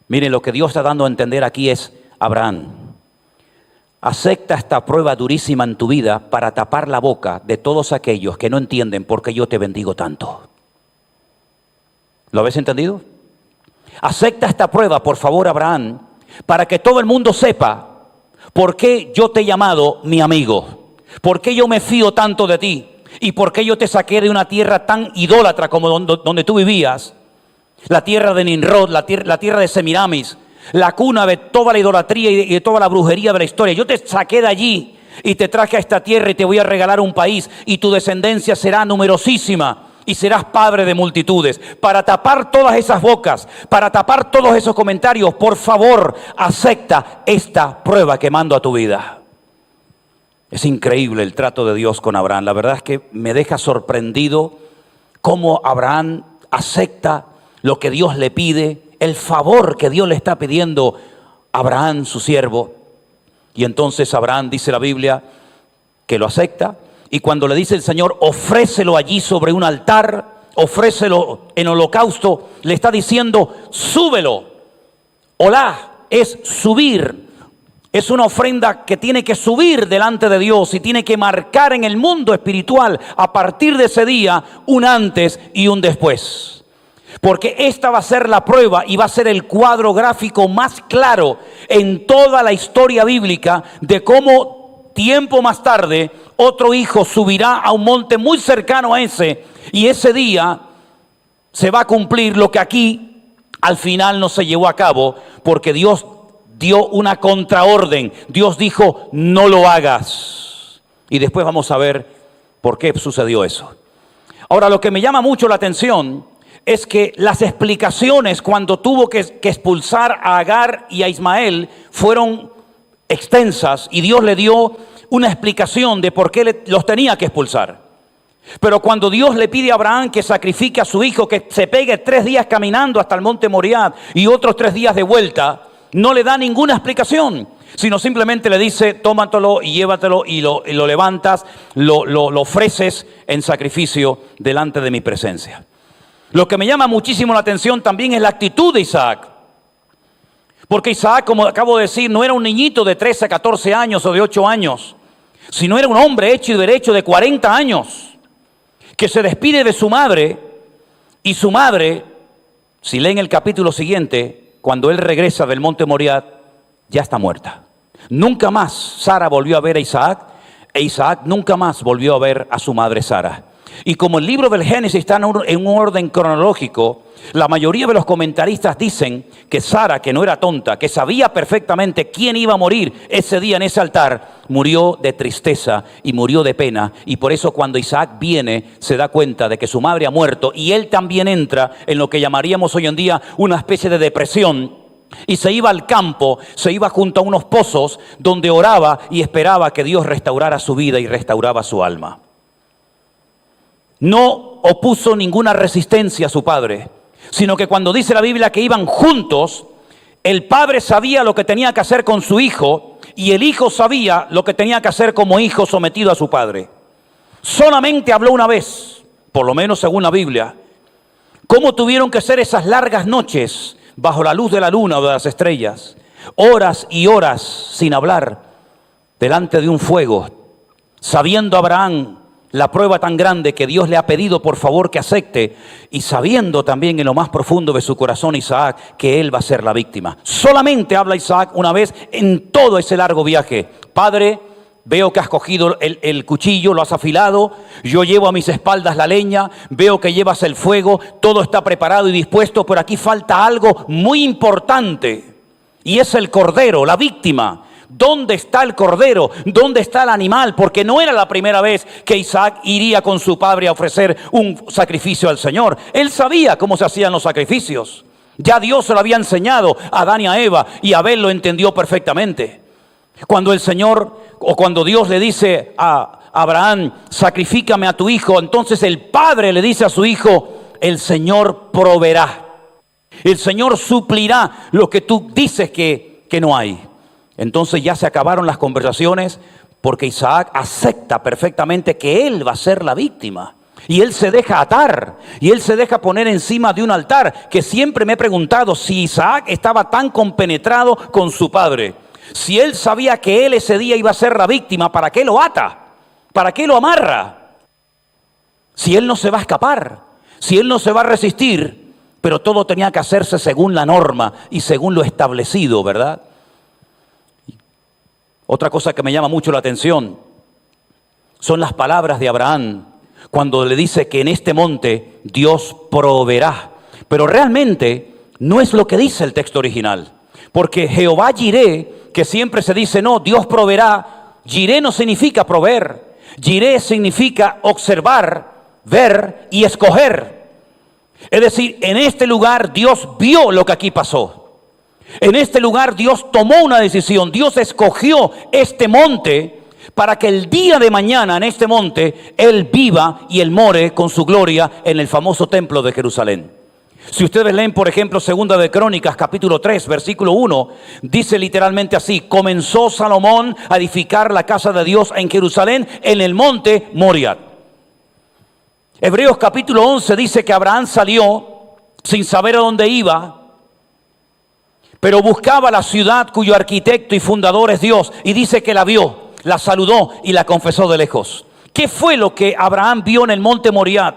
Miren, lo que Dios está dando a entender aquí es, Abraham, acepta esta prueba durísima en tu vida para tapar la boca de todos aquellos que no entienden por qué yo te bendigo tanto. ¿Lo habéis entendido? Acepta esta prueba, por favor, Abraham, para que todo el mundo sepa por qué yo te he llamado mi amigo, por qué yo me fío tanto de ti. ¿Y por qué yo te saqué de una tierra tan idólatra como donde tú vivías? La tierra de Nimrod, la tierra de Semiramis, la cuna de toda la idolatría y de toda la brujería de la historia. Yo te saqué de allí y te traje a esta tierra y te voy a regalar un país y tu descendencia será numerosísima y serás padre de multitudes. Para tapar todas esas bocas, para tapar todos esos comentarios, por favor, acepta esta prueba que mando a tu vida. Es increíble el trato de Dios con Abraham. La verdad es que me deja sorprendido cómo Abraham acepta lo que Dios le pide, el favor que Dios le está pidiendo a Abraham, su siervo. Y entonces Abraham, dice la Biblia, que lo acepta. Y cuando le dice el Señor, ofrécelo allí sobre un altar, ofrécelo en holocausto, le está diciendo, súbelo. Olá es subir. es una ofrenda que tiene que subir delante de Dios y tiene que marcar en el mundo espiritual a partir de ese día un antes y un después. Porque esta va a ser la prueba y va a ser el cuadro gráfico más claro en toda la historia bíblica de cómo tiempo más tarde otro hijo subirá a un monte muy cercano a ese, y ese día se va a cumplir lo que aquí al final no se llevó a cabo, porque Dios dio una contraorden. Dios dijo, no lo hagas. Y después vamos a ver por qué sucedió eso. Ahora, lo que me llama mucho la atención es que las explicaciones cuando tuvo que expulsar a Agar y a Ismael fueron extensas, y Dios le dio una explicación de por qué los tenía que expulsar. Pero cuando Dios le pide a Abraham que sacrifique a su hijo, que se pegue 3 días caminando hasta el monte Moriah y otros 3 días de vuelta, no le da ninguna explicación, sino simplemente le dice, tómatelo y llévatelo y lo levantas, lo ofreces en sacrificio delante de mi presencia. Lo que me llama muchísimo la atención también es la actitud de Isaac. Porque Isaac, como acabo de decir, no era un niñito de 13, 14 años o de 8 años, sino era un hombre hecho y derecho de 40 años, que se despide de su madre, y su madre, si leen el capítulo siguiente, cuando él regresa del monte Moriah, ya está muerta. Nunca más Sara volvió a ver a Isaac, e Isaac nunca más volvió a ver a su madre Sara. Y como el libro del Génesis está en un orden cronológico, la mayoría de los comentaristas dicen que Sara, que no era tonta, que sabía perfectamente quién iba a morir ese día en ese altar, murió de tristeza y murió de pena. Y por eso cuando Isaac viene, se da cuenta de que su madre ha muerto, y él también entra en lo que llamaríamos hoy en día una especie de depresión. Y se iba al campo, se iba junto a unos pozos donde oraba y esperaba que Dios restaurara su vida y restauraba su alma. No opuso ninguna resistencia a su padre, sino que cuando dice la Biblia que iban juntos, el padre sabía lo que tenía que hacer con su hijo y el hijo sabía lo que tenía que hacer como hijo sometido a su padre. Solamente habló una vez, por lo menos según la Biblia, cómo tuvieron que ser esas largas noches bajo la luz de la luna o de las estrellas, horas y horas sin hablar, delante de un fuego, sabiendo Abraham la prueba tan grande que Dios le ha pedido por favor que acepte, y sabiendo también en lo más profundo de su corazón Isaac que él va a ser la víctima. Solamente habla Isaac una vez en todo ese largo viaje: Padre, veo que has cogido el cuchillo, lo has afilado, yo llevo a mis espaldas la leña, veo que llevas el fuego, todo está preparado y dispuesto, pero aquí falta algo muy importante, y es el cordero, la víctima. ¿Dónde está el cordero? ¿Dónde está el animal? Porque no era la primera vez que Isaac iría con su padre a ofrecer un sacrificio al Señor. Él sabía cómo se hacían los sacrificios. Ya Dios se lo había enseñado a Adán y a Eva, y Abel lo entendió perfectamente. Cuando el Señor, o cuando Dios le dice a Abraham, sacrifícame a tu hijo, entonces el padre le dice a su hijo, el Señor proveerá. El Señor suplirá lo que tú dices que no hay. Entonces ya se acabaron las conversaciones, porque Isaac acepta perfectamente que él va a ser la víctima. Y él se deja atar, y él se deja poner encima de un altar, que siempre me he preguntado si Isaac estaba tan compenetrado con su padre. Si él sabía que él ese día iba a ser la víctima, ¿para qué lo ata? ¿Para qué lo amarra? Si él no se va a escapar, si él no se va a resistir, pero todo tenía que hacerse según la norma y según lo establecido, ¿verdad? Otra cosa que me llama mucho la atención son las palabras de Abraham cuando le dice que en este monte Dios proveerá. Pero realmente no es lo que dice el texto original. Porque Jehová Jireh, que siempre se dice, no, Dios proveerá. Jireh no significa proveer. Jireh significa observar, ver y escoger. Es decir, en este lugar Dios vio lo que aquí pasó. En este lugar Dios tomó una decisión. Dios escogió este monte para que el día de mañana en este monte Él viva y Él more con su gloria en el famoso templo de Jerusalén. Si ustedes leen, por ejemplo, Segunda de Crónicas, capítulo 3, versículo 1, dice literalmente así: comenzó Salomón a edificar la casa de Dios en Jerusalén, en el monte Moriah. Hebreos capítulo 11 dice que Abraham salió sin saber a dónde iba, pero buscaba la ciudad cuyo arquitecto y fundador es Dios. Y dice que la vio, la saludó y la confesó de lejos. ¿Qué fue lo que Abraham vio en el monte Moriah?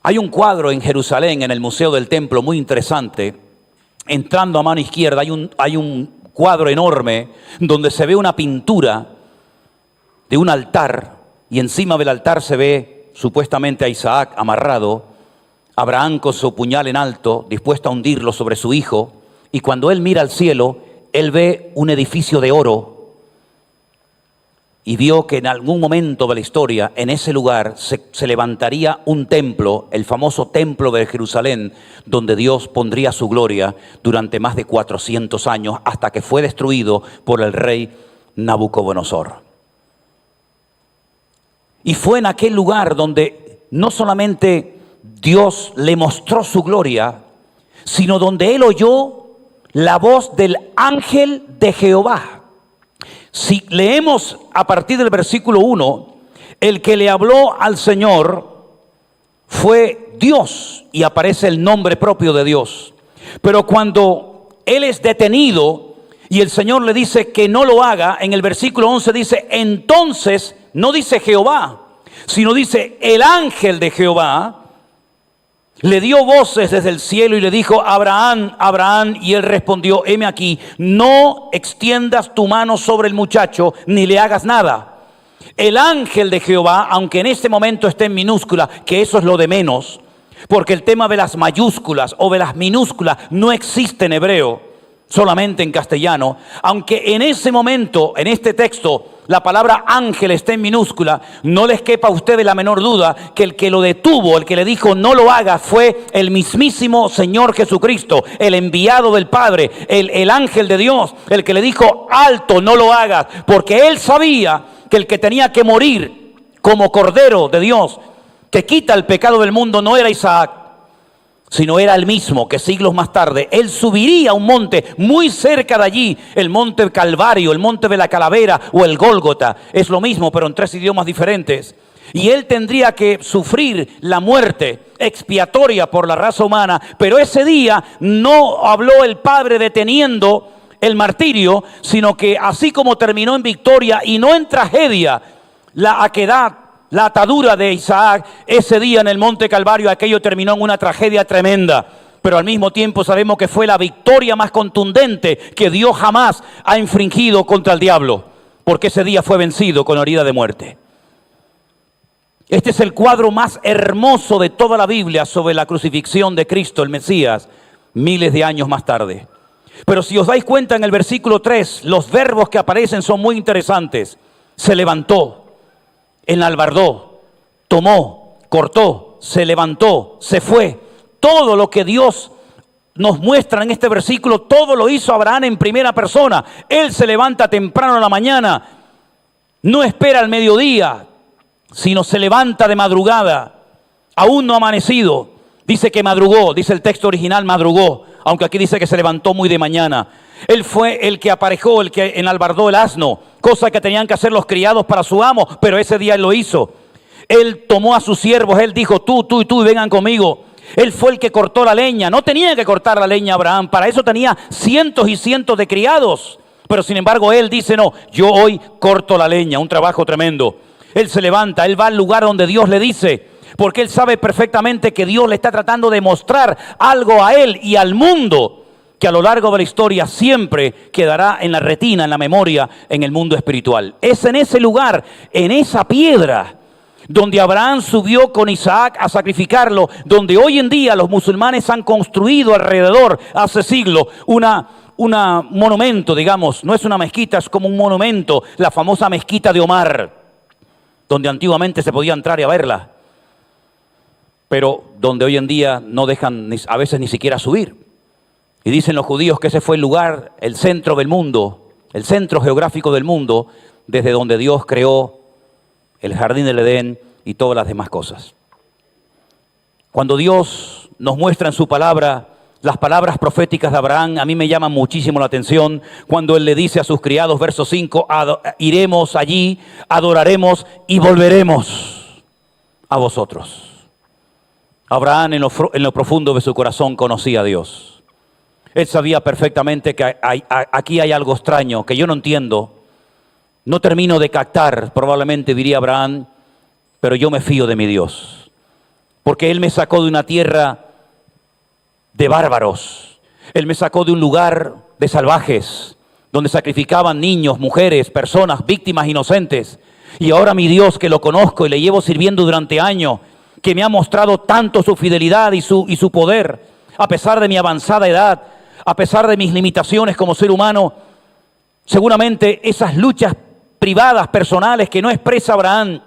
Hay un cuadro en Jerusalén, en el Museo del Templo, muy interesante. Entrando a mano izquierda hay un cuadro enorme donde se ve una pintura de un altar, y encima del altar se ve supuestamente a Isaac amarrado, Abraham con su puñal en alto, dispuesto a hundirlo sobre su hijo, y cuando él mira al cielo, él ve un edificio de oro, y vio que en algún momento de la historia, en ese lugar, se levantaría un templo, el famoso templo de Jerusalén, donde Dios pondría su gloria durante más de 400 años, hasta que fue destruido por el rey Nabucodonosor. Y fue en aquel lugar donde no solamente Dios le mostró su gloria, sino donde él oyó la voz del ángel de Jehová. Si leemos a partir del versículo 1, el que le habló al Señor fue Dios, y aparece el nombre propio de Dios. Pero cuando él es detenido y el Señor le dice que no lo haga, en el versículo 11 dice, entonces, no dice Jehová, sino dice el ángel de Jehová, le dio voces desde el cielo y le dijo, Abraham, Abraham, y él respondió, heme aquí, no extiendas tu mano sobre el muchacho, ni le hagas nada. El ángel de Jehová, aunque en este momento esté en minúscula, que eso es lo de menos, porque el tema de las mayúsculas o de las minúsculas no existe en hebreo, solamente en castellano, aunque en ese momento, en este texto, la palabra ángel está en minúscula, no les quepa a ustedes la menor duda que el que lo detuvo, el que le dijo no lo haga, fue el mismísimo Señor Jesucristo, el enviado del Padre, el ángel de Dios, el que le dijo alto, no lo hagas, porque él sabía que el que tenía que morir como Cordero de Dios, que quita el pecado del mundo, no era Isaac, sino era el mismo que siglos más tarde, él subiría a un monte muy cerca de allí, el monte Calvario, el monte de la Calavera o el Gólgota, es lo mismo pero en 3 idiomas diferentes, y él tendría que sufrir la muerte expiatoria por la raza humana, pero ese día no habló el Padre deteniendo el martirio, sino que así como terminó en victoria y no en tragedia, la aquedad, la atadura de Isaac, ese día en el monte Calvario, aquello terminó en una tragedia tremenda. Pero al mismo tiempo sabemos que fue la victoria más contundente que Dios jamás ha infringido contra el diablo. Porque ese día fue vencido con herida de muerte. Este es el cuadro más hermoso de toda la Biblia sobre la crucifixión de Cristo, el Mesías, miles de años más tarde. Pero si os dais cuenta en el versículo 3, los verbos que aparecen son muy interesantes. Se levantó. Enalbardó, tomó, cortó, se levantó, se fue. Todo lo que Dios nos muestra en este versículo, todo lo hizo Abraham en primera persona. Él se levanta temprano en la mañana, no espera al mediodía, sino se levanta de madrugada, aún no amanecido. Dice que madrugó, dice el texto original, madrugó, aunque aquí dice que se levantó muy de mañana. Él fue el que aparejó, el que enalbardó el asno, cosa que tenían que hacer los criados para su amo, pero ese día él lo hizo. Él tomó a sus siervos, él dijo, tú y vengan conmigo. Él fue el que cortó la leña, no tenía que cortar la leña Abraham, para eso tenía cientos y cientos de criados. Pero sin embargo él dice, no, yo hoy corto la leña, un trabajo tremendo. Él se levanta, él va al lugar donde Dios le dice, porque él sabe perfectamente que Dios le está tratando de mostrar algo a él y al mundo, que a lo largo de la historia siempre quedará en la retina, en la memoria, en el mundo espiritual. Es en ese lugar, en esa piedra, donde Abraham subió con Isaac a sacrificarlo, donde hoy en día los musulmanes han construido alrededor, hace siglos, un monumento, digamos, no es una mezquita, es como un monumento, la famosa mezquita de Omar, donde antiguamente se podía entrar y a verla, pero donde hoy en día no dejan a veces ni siquiera subir. Y dicen los judíos que ese fue el lugar, el centro del mundo, el centro geográfico del mundo, desde donde Dios creó el jardín del Edén y todas las demás cosas. Cuando Dios nos muestra en su palabra las palabras proféticas de Abraham, a mí me llaman muchísimo la atención cuando él le dice a sus criados, verso 5, iremos allí, adoraremos y volveremos a vosotros. Abraham en lo profundo de su corazón conocía a Dios. Él sabía perfectamente que aquí hay algo extraño que yo no entiendo. No termino de captar, probablemente diría Abraham, pero yo me fío de mi Dios. Porque Él me sacó de una tierra de bárbaros. Él me sacó de un lugar de salvajes, donde sacrificaban niños, mujeres, personas, víctimas inocentes. Y ahora mi Dios, que lo conozco y le llevo sirviendo durante años, que me ha mostrado tanto su fidelidad y su poder, a pesar de mi avanzada edad, a pesar de mis limitaciones como ser humano, seguramente esas luchas privadas, personales, que no expresa Abraham,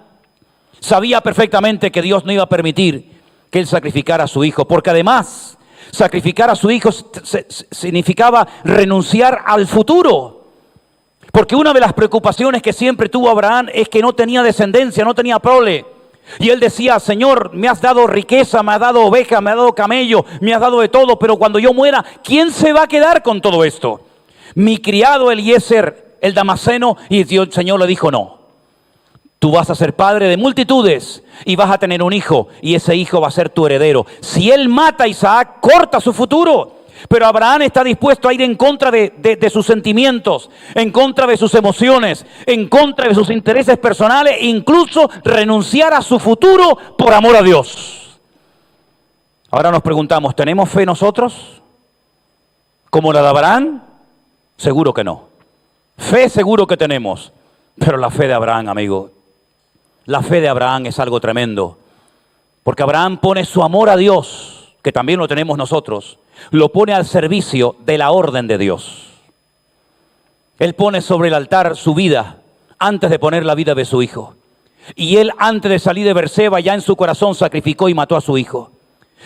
sabía perfectamente que Dios no iba a permitir que él sacrificara a su hijo, porque además sacrificar a su hijo significaba renunciar al futuro. Porque una de las preocupaciones que siempre tuvo Abraham es que no tenía descendencia, no tenía prole. Y él decía: Señor, me has dado riqueza, me has dado oveja, me has dado camello, me has dado de todo, pero cuando yo muera, ¿quién se va a quedar con todo esto? Mi criado Eliezer, el damasceno, y Dios, el Señor le dijo: no. Tú vas a ser padre de multitudes y vas a tener un hijo, y ese hijo va a ser tu heredero. Si él mata a Isaac, corta su futuro. Pero Abraham está dispuesto a ir en contra de sus sentimientos, en contra de sus emociones, en contra de sus intereses personales, e incluso renunciar a su futuro por amor a Dios. Ahora nos preguntamos, ¿tenemos fe nosotros como la de Abraham? Seguro que no. Fe seguro que tenemos, pero la fe de Abraham, amigo, la fe de Abraham es algo tremendo, porque Abraham pone su amor a Dios, que también lo tenemos nosotros, lo pone al servicio de la orden de Dios. Él pone sobre el altar su vida antes de poner la vida de su hijo. Y él, antes de salir de Berseba, ya en su corazón sacrificó y mató a su hijo.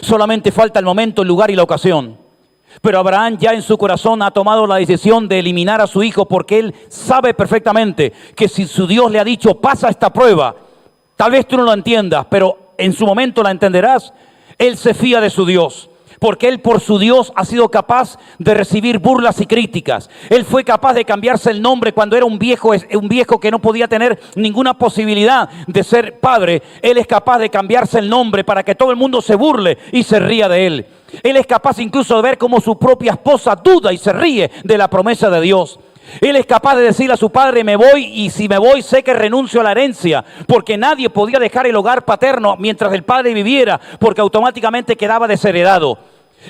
Solamente falta el momento, el lugar y la ocasión. Pero Abraham ya en su corazón ha tomado la decisión de eliminar a su hijo, porque él sabe perfectamente que si su Dios le ha dicho: pasa esta prueba, tal vez tú no lo entiendas, pero en su momento la entenderás. Él se fía de su Dios, porque él por su Dios ha sido capaz de recibir burlas y críticas. Él fue capaz de cambiarse el nombre cuando era un viejo que no podía tener ninguna posibilidad de ser padre. Él es capaz de cambiarse el nombre para que todo el mundo se burle y se ría de él. Él es capaz incluso de ver cómo su propia esposa duda y se ríe de la promesa de Dios. Él es capaz de decirle a su padre: me voy, y si me voy sé que renuncio a la herencia, porque nadie podía dejar el hogar paterno mientras el padre viviera, porque automáticamente quedaba desheredado.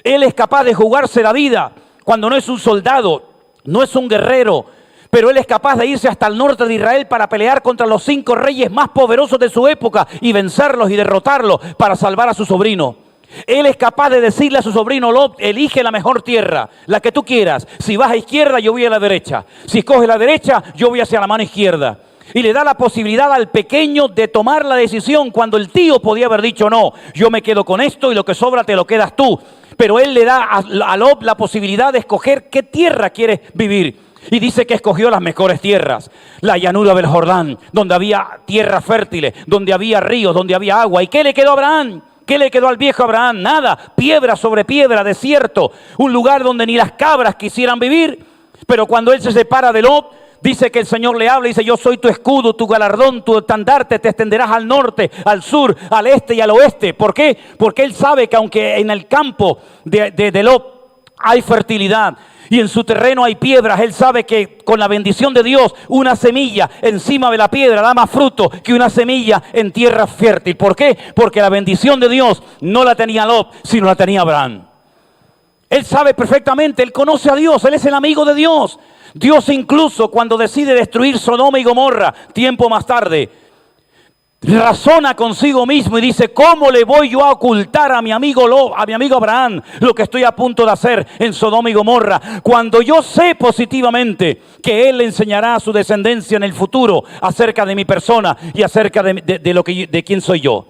Él es capaz de jugarse la vida cuando no es un soldado, no es un guerrero, pero él es capaz de irse hasta el norte de Israel para pelear contra los 5 reyes más poderosos de su época y vencerlos y derrotarlos para salvar a su sobrino. Él es capaz de decirle a su sobrino Lot: elige la mejor tierra, la que tú quieras. Si vas a izquierda, yo voy a la derecha. Si escoges la derecha, yo voy hacia la mano izquierda. Y le da la posibilidad al pequeño de tomar la decisión cuando el tío podía haber dicho: no, yo me quedo con esto y lo que sobra te lo quedas tú. Pero él le da a Lot la posibilidad de escoger qué tierra quiere vivir. Y dice que escogió las mejores tierras, la llanura del Jordán, donde había tierras fértiles, donde había ríos, donde había agua. ¿Y qué le quedó a Abraham? ¿Qué le quedó al viejo Abraham? Nada, piedra sobre piedra, desierto, un lugar donde ni las cabras quisieran vivir. Pero cuando él se separa de Lot, dice que el Señor le habla y dice: yo soy tu escudo, tu galardón, tu estandarte, te extenderás al norte, al sur, al este y al oeste. ¿Por qué? Porque él sabe que aunque en el campo de Lot hay fertilidad y en su terreno hay piedras, él sabe que con la bendición de Dios, una semilla encima de la piedra da más fruto que una semilla en tierra fértil. ¿Por qué? Porque la bendición de Dios no la tenía Lot, sino la tenía Abraham. Él sabe perfectamente, él conoce a Dios, él es el amigo de Dios. Dios incluso cuando decide destruir Sodoma y Gomorra, tiempo más tarde, razona consigo mismo y dice: ¿cómo le voy yo a ocultar a mi amigo Abraham lo que estoy a punto de hacer en Sodoma y Gomorra? Cuando yo sé positivamente que él le enseñará a su descendencia en el futuro acerca de mi persona y acerca de quién soy yo.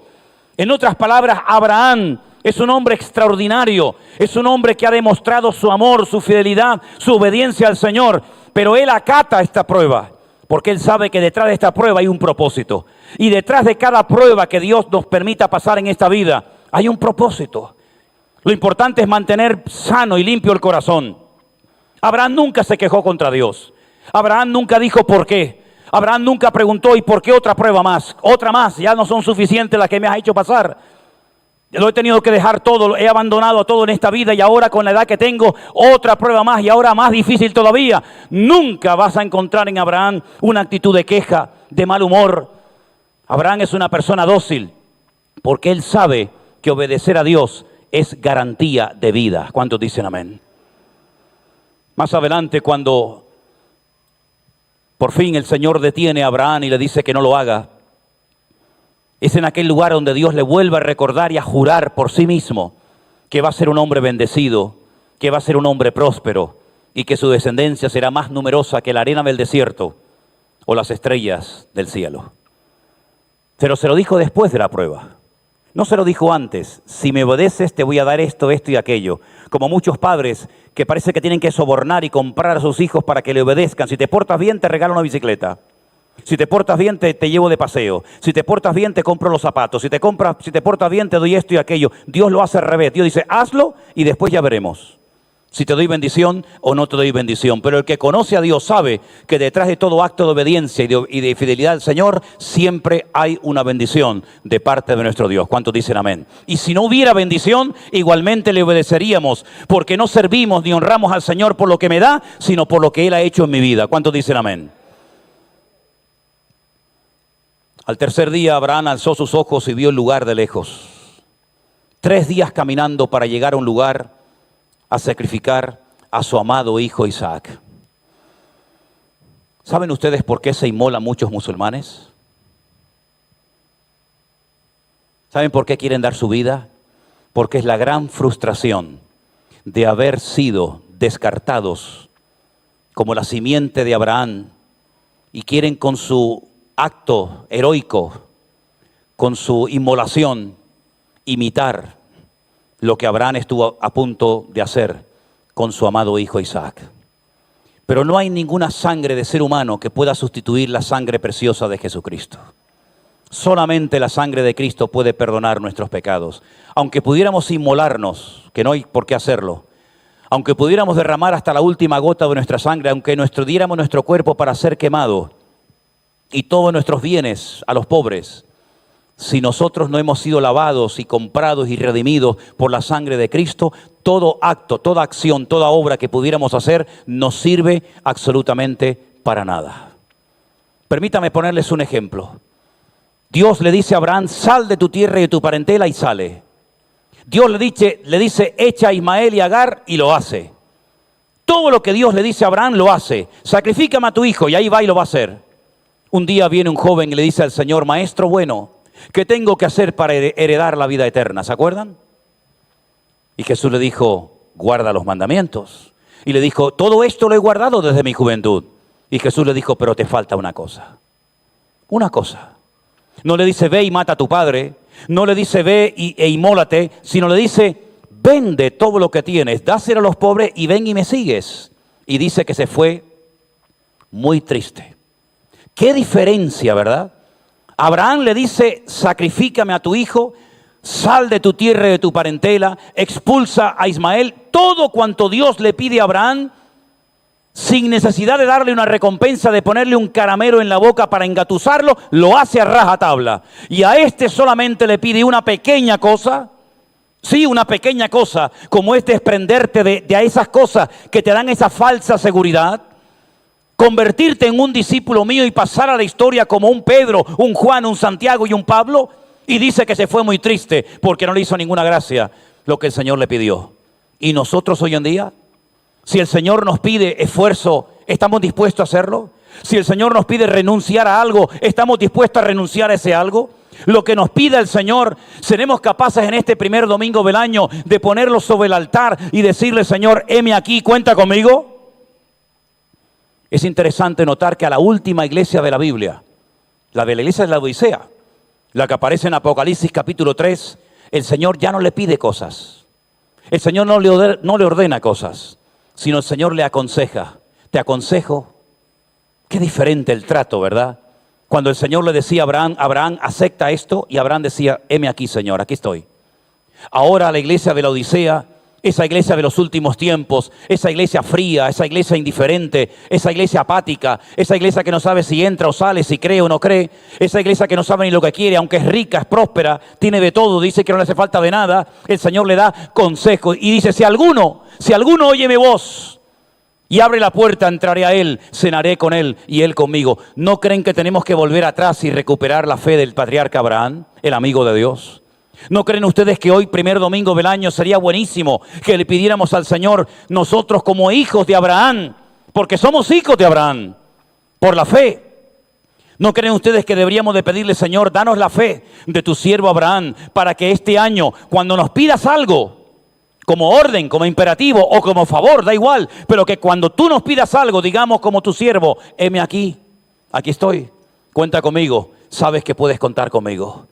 En otras palabras, Abraham es un hombre extraordinario, es un hombre que ha demostrado su amor, su fidelidad, su obediencia al Señor, pero él acata esta prueba, porque él sabe que detrás de esta prueba hay un propósito. Y detrás de cada prueba que Dios nos permita pasar en esta vida, hay un propósito. Lo importante es mantener sano y limpio el corazón. Abraham nunca se quejó contra Dios. Abraham nunca dijo por qué. Abraham nunca preguntó: ¿y por qué otra prueba más? Otra más, ya no son suficientes las que me has hecho pasar. Lo he tenido que dejar todo, he abandonado todo en esta vida y ahora con la edad que tengo, otra prueba más y ahora más difícil todavía. Nunca vas a encontrar en Abraham una actitud de queja, de mal humor. Abraham es una persona dócil porque él sabe que obedecer a Dios es garantía de vida. ¿Cuántos dicen amén? Más adelante, cuando por fin el Señor detiene a Abraham y le dice que no lo haga, es en aquel lugar donde Dios le vuelve a recordar y a jurar por sí mismo que va a ser un hombre bendecido, que va a ser un hombre próspero y que su descendencia será más numerosa que la arena del desierto o las estrellas del cielo. Pero se lo dijo después de la prueba. No se lo dijo antes. Si me obedeces te voy a dar esto, esto y aquello. Como muchos padres que parece que tienen que sobornar y comprar a sus hijos para que le obedezcan. Si te portas bien te regalo una bicicleta. Si te portas bien te llevo de paseo. Si te portas bien te compro los zapatos. Si te portas bien te doy esto y aquello. Dios lo hace al revés. Dios dice hazlo y después ya veremos si te doy bendición o no te doy bendición. Pero el que conoce a Dios sabe que detrás de todo acto de obediencia y de fidelidad al Señor siempre hay una bendición de parte de nuestro Dios. ¿Cuántos dicen amén? Y si no hubiera bendición, igualmente le obedeceríamos, porque no servimos ni honramos al Señor por lo que me da, sino por lo que Él ha hecho en mi vida. ¿Cuántos dicen amén? Al tercer día Abraham alzó sus ojos y vio el lugar de lejos. 3 días caminando para llegar a un lugar a sacrificar a su amado hijo Isaac. ¿Saben ustedes por qué se inmolan muchos musulmanes? ¿Saben por qué quieren dar su vida? Porque es la gran frustración de haber sido descartados como la simiente de Abraham y quieren con su acto heroico, con su inmolación, imitar lo que Abraham estuvo a punto de hacer con su amado hijo Isaac. Pero no hay ninguna sangre de ser humano que pueda sustituir la sangre preciosa de Jesucristo. Solamente la sangre de Cristo puede perdonar nuestros pecados. Aunque pudiéramos inmolarnos, que no hay por qué hacerlo, aunque pudiéramos derramar hasta la última gota de nuestra sangre, aunque diéramos nuestro cuerpo para ser quemado y todos nuestros bienes a los pobres, si nosotros no hemos sido lavados y comprados y redimidos por la sangre de Cristo, todo acto, toda acción, toda obra que pudiéramos hacer nos sirve absolutamente para nada. Permítame ponerles un ejemplo. Dios le dice a Abraham, sal de tu tierra y de tu parentela, y sale. Dios le dice, echa a Ismael y a Agar, y lo hace. Todo lo que Dios le dice a Abraham lo hace. Sacrifícame a tu hijo, y ahí va y lo va a hacer. Un día viene un joven y le dice al Señor, maestro bueno, ¿qué tengo que hacer para heredar la vida eterna? ¿Se acuerdan? Y Jesús le dijo, guarda los mandamientos. Y le dijo, todo esto lo he guardado desde mi juventud. Y Jesús le dijo, pero te falta una cosa. Una cosa. No le dice, ve y mata a tu padre. No le dice, ve e inmólate. Sino le dice, vende todo lo que tienes, dáselo a los pobres y ven y me sigues. Y dice que se fue muy triste. Qué diferencia, ¿verdad? Abraham le dice, sacrifícame a tu hijo, sal de tu tierra y de tu parentela, expulsa a Ismael. Todo cuanto Dios le pide a Abraham, sin necesidad de darle una recompensa, de ponerle un caramelo en la boca para engatusarlo, lo hace a rajatabla. Y a este solamente le pide una pequeña cosa, sí, una pequeña cosa, como es desprenderte de esas cosas que te dan esa falsa seguridad, convertirte en un discípulo mío y pasar a la historia como un Pedro, un Juan, un Santiago y un Pablo. Y dice que se fue muy triste porque no le hizo ninguna gracia lo que el Señor le pidió. Y nosotros hoy en día, si el Señor nos pide esfuerzo, ¿estamos dispuestos a hacerlo? Si el Señor nos pide renunciar a algo, ¿estamos dispuestos a renunciar a ese algo? Lo que nos pida el Señor, seremos capaces en este primer domingo del año de ponerlo sobre el altar y decirle, Señor, heme aquí, cuenta conmigo. Es interesante notar que a la última iglesia de la Biblia, la de la iglesia de la Odisea, la que aparece en Apocalipsis capítulo 3, el Señor ya no le pide cosas. El Señor no le ordena cosas, sino el Señor le aconseja. Te aconsejo. Qué diferente el trato, ¿verdad? Cuando el Señor le decía a Abraham, acepta esto, y Abraham decía, heme aquí, Señor, aquí estoy. Ahora la iglesia de la Odisea esa iglesia de los últimos tiempos, esa iglesia fría, esa iglesia indiferente, esa iglesia apática, esa iglesia que no sabe si entra o sale, si cree o no cree, esa iglesia que no sabe ni lo que quiere, aunque es rica, es próspera, tiene de todo, dice que no le hace falta de nada. El Señor le da consejo y dice, si alguno oye mi voz y abre la puerta, entraré a él, cenaré con él y él conmigo. ¿No creen que tenemos que volver atrás y recuperar la fe del patriarca Abraham, el amigo de Dios? ¿No creen ustedes que hoy, primer domingo del año, sería buenísimo que le pidiéramos al Señor, nosotros como hijos de Abraham, porque somos hijos de Abraham, por la fe? ¿No creen ustedes que deberíamos de pedirle, Señor, danos la fe de tu siervo Abraham, para que este año, cuando nos pidas algo, como orden, como imperativo o como favor, da igual, pero que cuando tú nos pidas algo, digamos como tu siervo, heme aquí estoy, cuenta conmigo, sabes que puedes contar conmigo?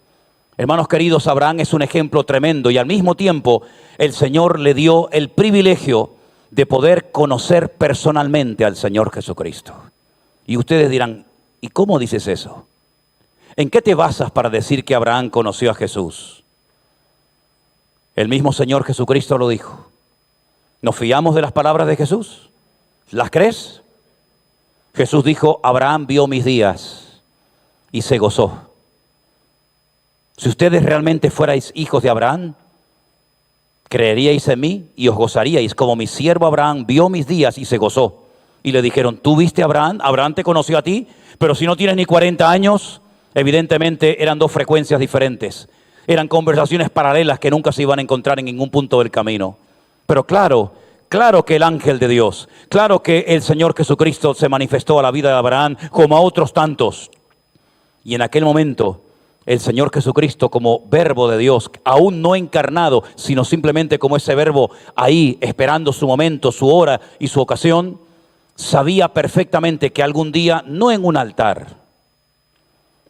Hermanos queridos, Abraham es un ejemplo tremendo y al mismo tiempo el Señor le dio el privilegio de poder conocer personalmente al Señor Jesucristo. Y ustedes dirán, ¿y cómo dices eso? ¿En qué te basas para decir que Abraham conoció a Jesús? El mismo Señor Jesucristo lo dijo. ¿Nos fiamos de las palabras de Jesús? ¿Las crees? Jesús dijo, Abraham vio mis días y se gozó. Si ustedes realmente fuerais hijos de Abraham, creeríais en mí y os gozaríais, como mi siervo Abraham vio mis días y se gozó. Y le dijeron, ¿tú viste a Abraham? Abraham te conoció a ti, pero si no tienes ni 40 años, evidentemente eran dos frecuencias diferentes. Eran conversaciones paralelas que nunca se iban a encontrar en ningún punto del camino. Pero claro que el ángel de Dios, claro que el Señor Jesucristo se manifestó a la vida de Abraham como a otros tantos. Y en aquel momento, el Señor Jesucristo como verbo de Dios, aún no encarnado, sino simplemente como ese verbo ahí, esperando su momento, su hora y su ocasión, sabía perfectamente que algún día, no en un altar,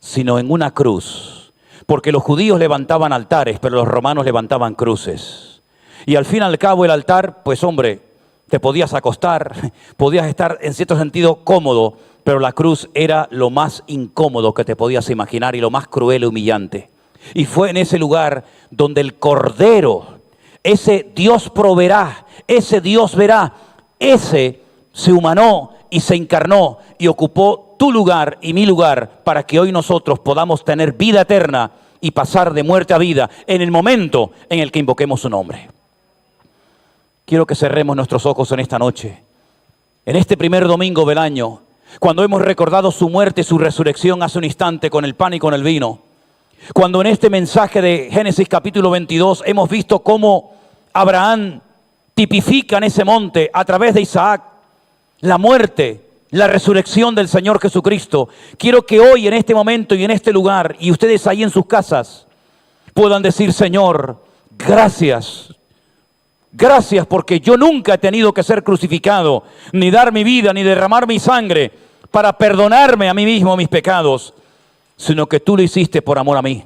sino en una cruz, porque los judíos levantaban altares, pero los romanos levantaban cruces. Y al fin y al cabo el altar, pues hombre, te podías acostar, podías estar en cierto sentido cómodo, pero la cruz era lo más incómodo que te podías imaginar y lo más cruel y humillante. Y fue en ese lugar donde el Cordero, ese Dios proveerá, ese Dios verá, ese se humanó y se encarnó y ocupó tu lugar y mi lugar para que hoy nosotros podamos tener vida eterna y pasar de muerte a vida en el momento en el que invoquemos su nombre. Quiero que cerremos nuestros ojos en esta noche, en este primer domingo del año, cuando hemos recordado su muerte y su resurrección hace un instante con el pan y con el vino. Cuando en este mensaje de Génesis capítulo 22 hemos visto cómo Abraham tipifica en ese monte a través de Isaac la muerte, la resurrección del Señor Jesucristo. Quiero que hoy en este momento y en este lugar y ustedes ahí en sus casas puedan decir, Señor, gracias. Gracias porque yo nunca he tenido que ser crucificado, ni dar mi vida, ni derramar mi sangre para perdonarme a mí mismo mis pecados, sino que tú lo hiciste por amor a mí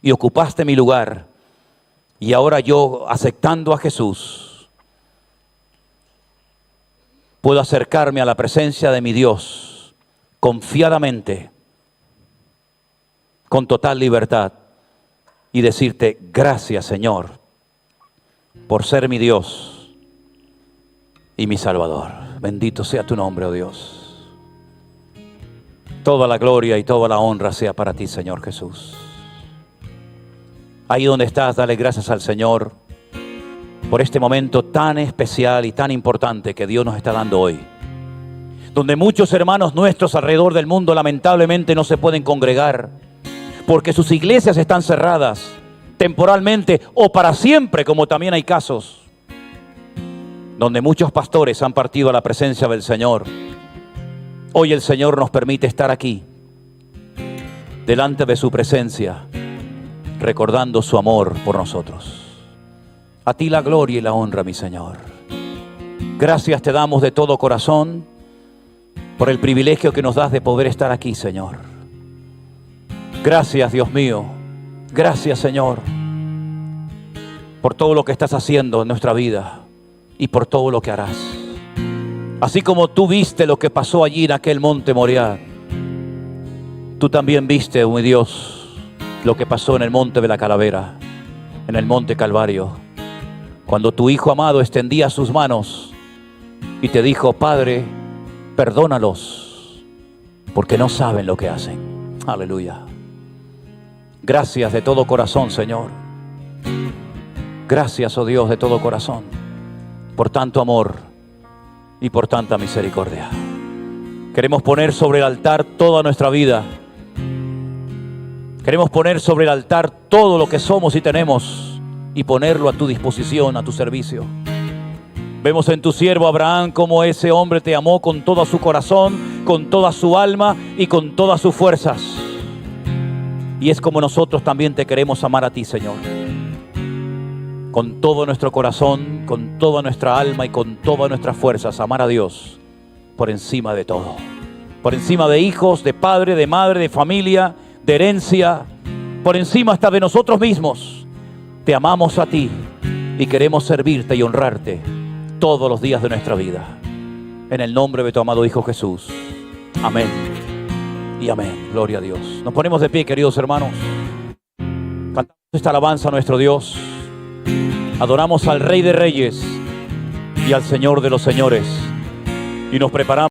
y ocupaste mi lugar. Y ahora yo, aceptando a Jesús, puedo acercarme a la presencia de mi Dios confiadamente, con total libertad, y decirte, gracias Señor, por ser mi Dios y mi Salvador. Bendito sea tu nombre, oh Dios. Toda la gloria y toda la honra sea para ti, Señor Jesús. Ahí donde estás, dale gracias al Señor por este momento tan especial y tan importante que Dios nos está dando hoy. Donde muchos hermanos nuestros alrededor del mundo lamentablemente no se pueden congregar porque sus iglesias están cerradas temporalmente o para siempre, como también hay casos donde muchos pastores han partido a la presencia del Señor. Hoy el Señor nos permite estar aquí, delante de su presencia, recordando su amor por nosotros. A ti la gloria y la honra, mi Señor. Gracias te damos de todo corazón por el privilegio que nos das de poder estar aquí, Señor. Gracias, Dios mío. Gracias, Señor, por todo lo que estás haciendo en nuestra vida y por todo lo que harás. Así como tú viste lo que pasó allí en aquel monte Moriah, tú también viste, mi Dios, lo que pasó en el monte de la Calavera, en el monte Calvario. cuando tu Hijo amado extendía sus manos y te dijo: Padre, perdónalos, porque no saben lo que hacen. Aleluya. Gracias de todo corazón, Señor. Gracias, oh Dios, de todo corazón, por tanto amor y por tanta misericordia. Queremos poner sobre el altar toda nuestra vida. Queremos poner sobre el altar todo lo que somos y tenemos y ponerlo a tu disposición, a tu servicio. Vemos en tu siervo Abraham cómo ese hombre te amó con todo su corazón, con toda su alma y con todas sus fuerzas. Y es como nosotros también te queremos amar a ti, Señor. Con todo nuestro corazón, con toda nuestra alma y con todas nuestras fuerzas, amar a Dios por encima de todo. Por encima de hijos, de padre, de madre, de familia, de herencia, por encima hasta de nosotros mismos. Te amamos a ti y queremos servirte y honrarte todos los días de nuestra vida. En el nombre de tu amado Hijo Jesús. Amén y amén. Gloria a Dios. Nos ponemos de pie, queridos hermanos. Cantamos esta alabanza a nuestro Dios. Adoramos al Rey de Reyes y al Señor de los Señores. Y nos preparamos.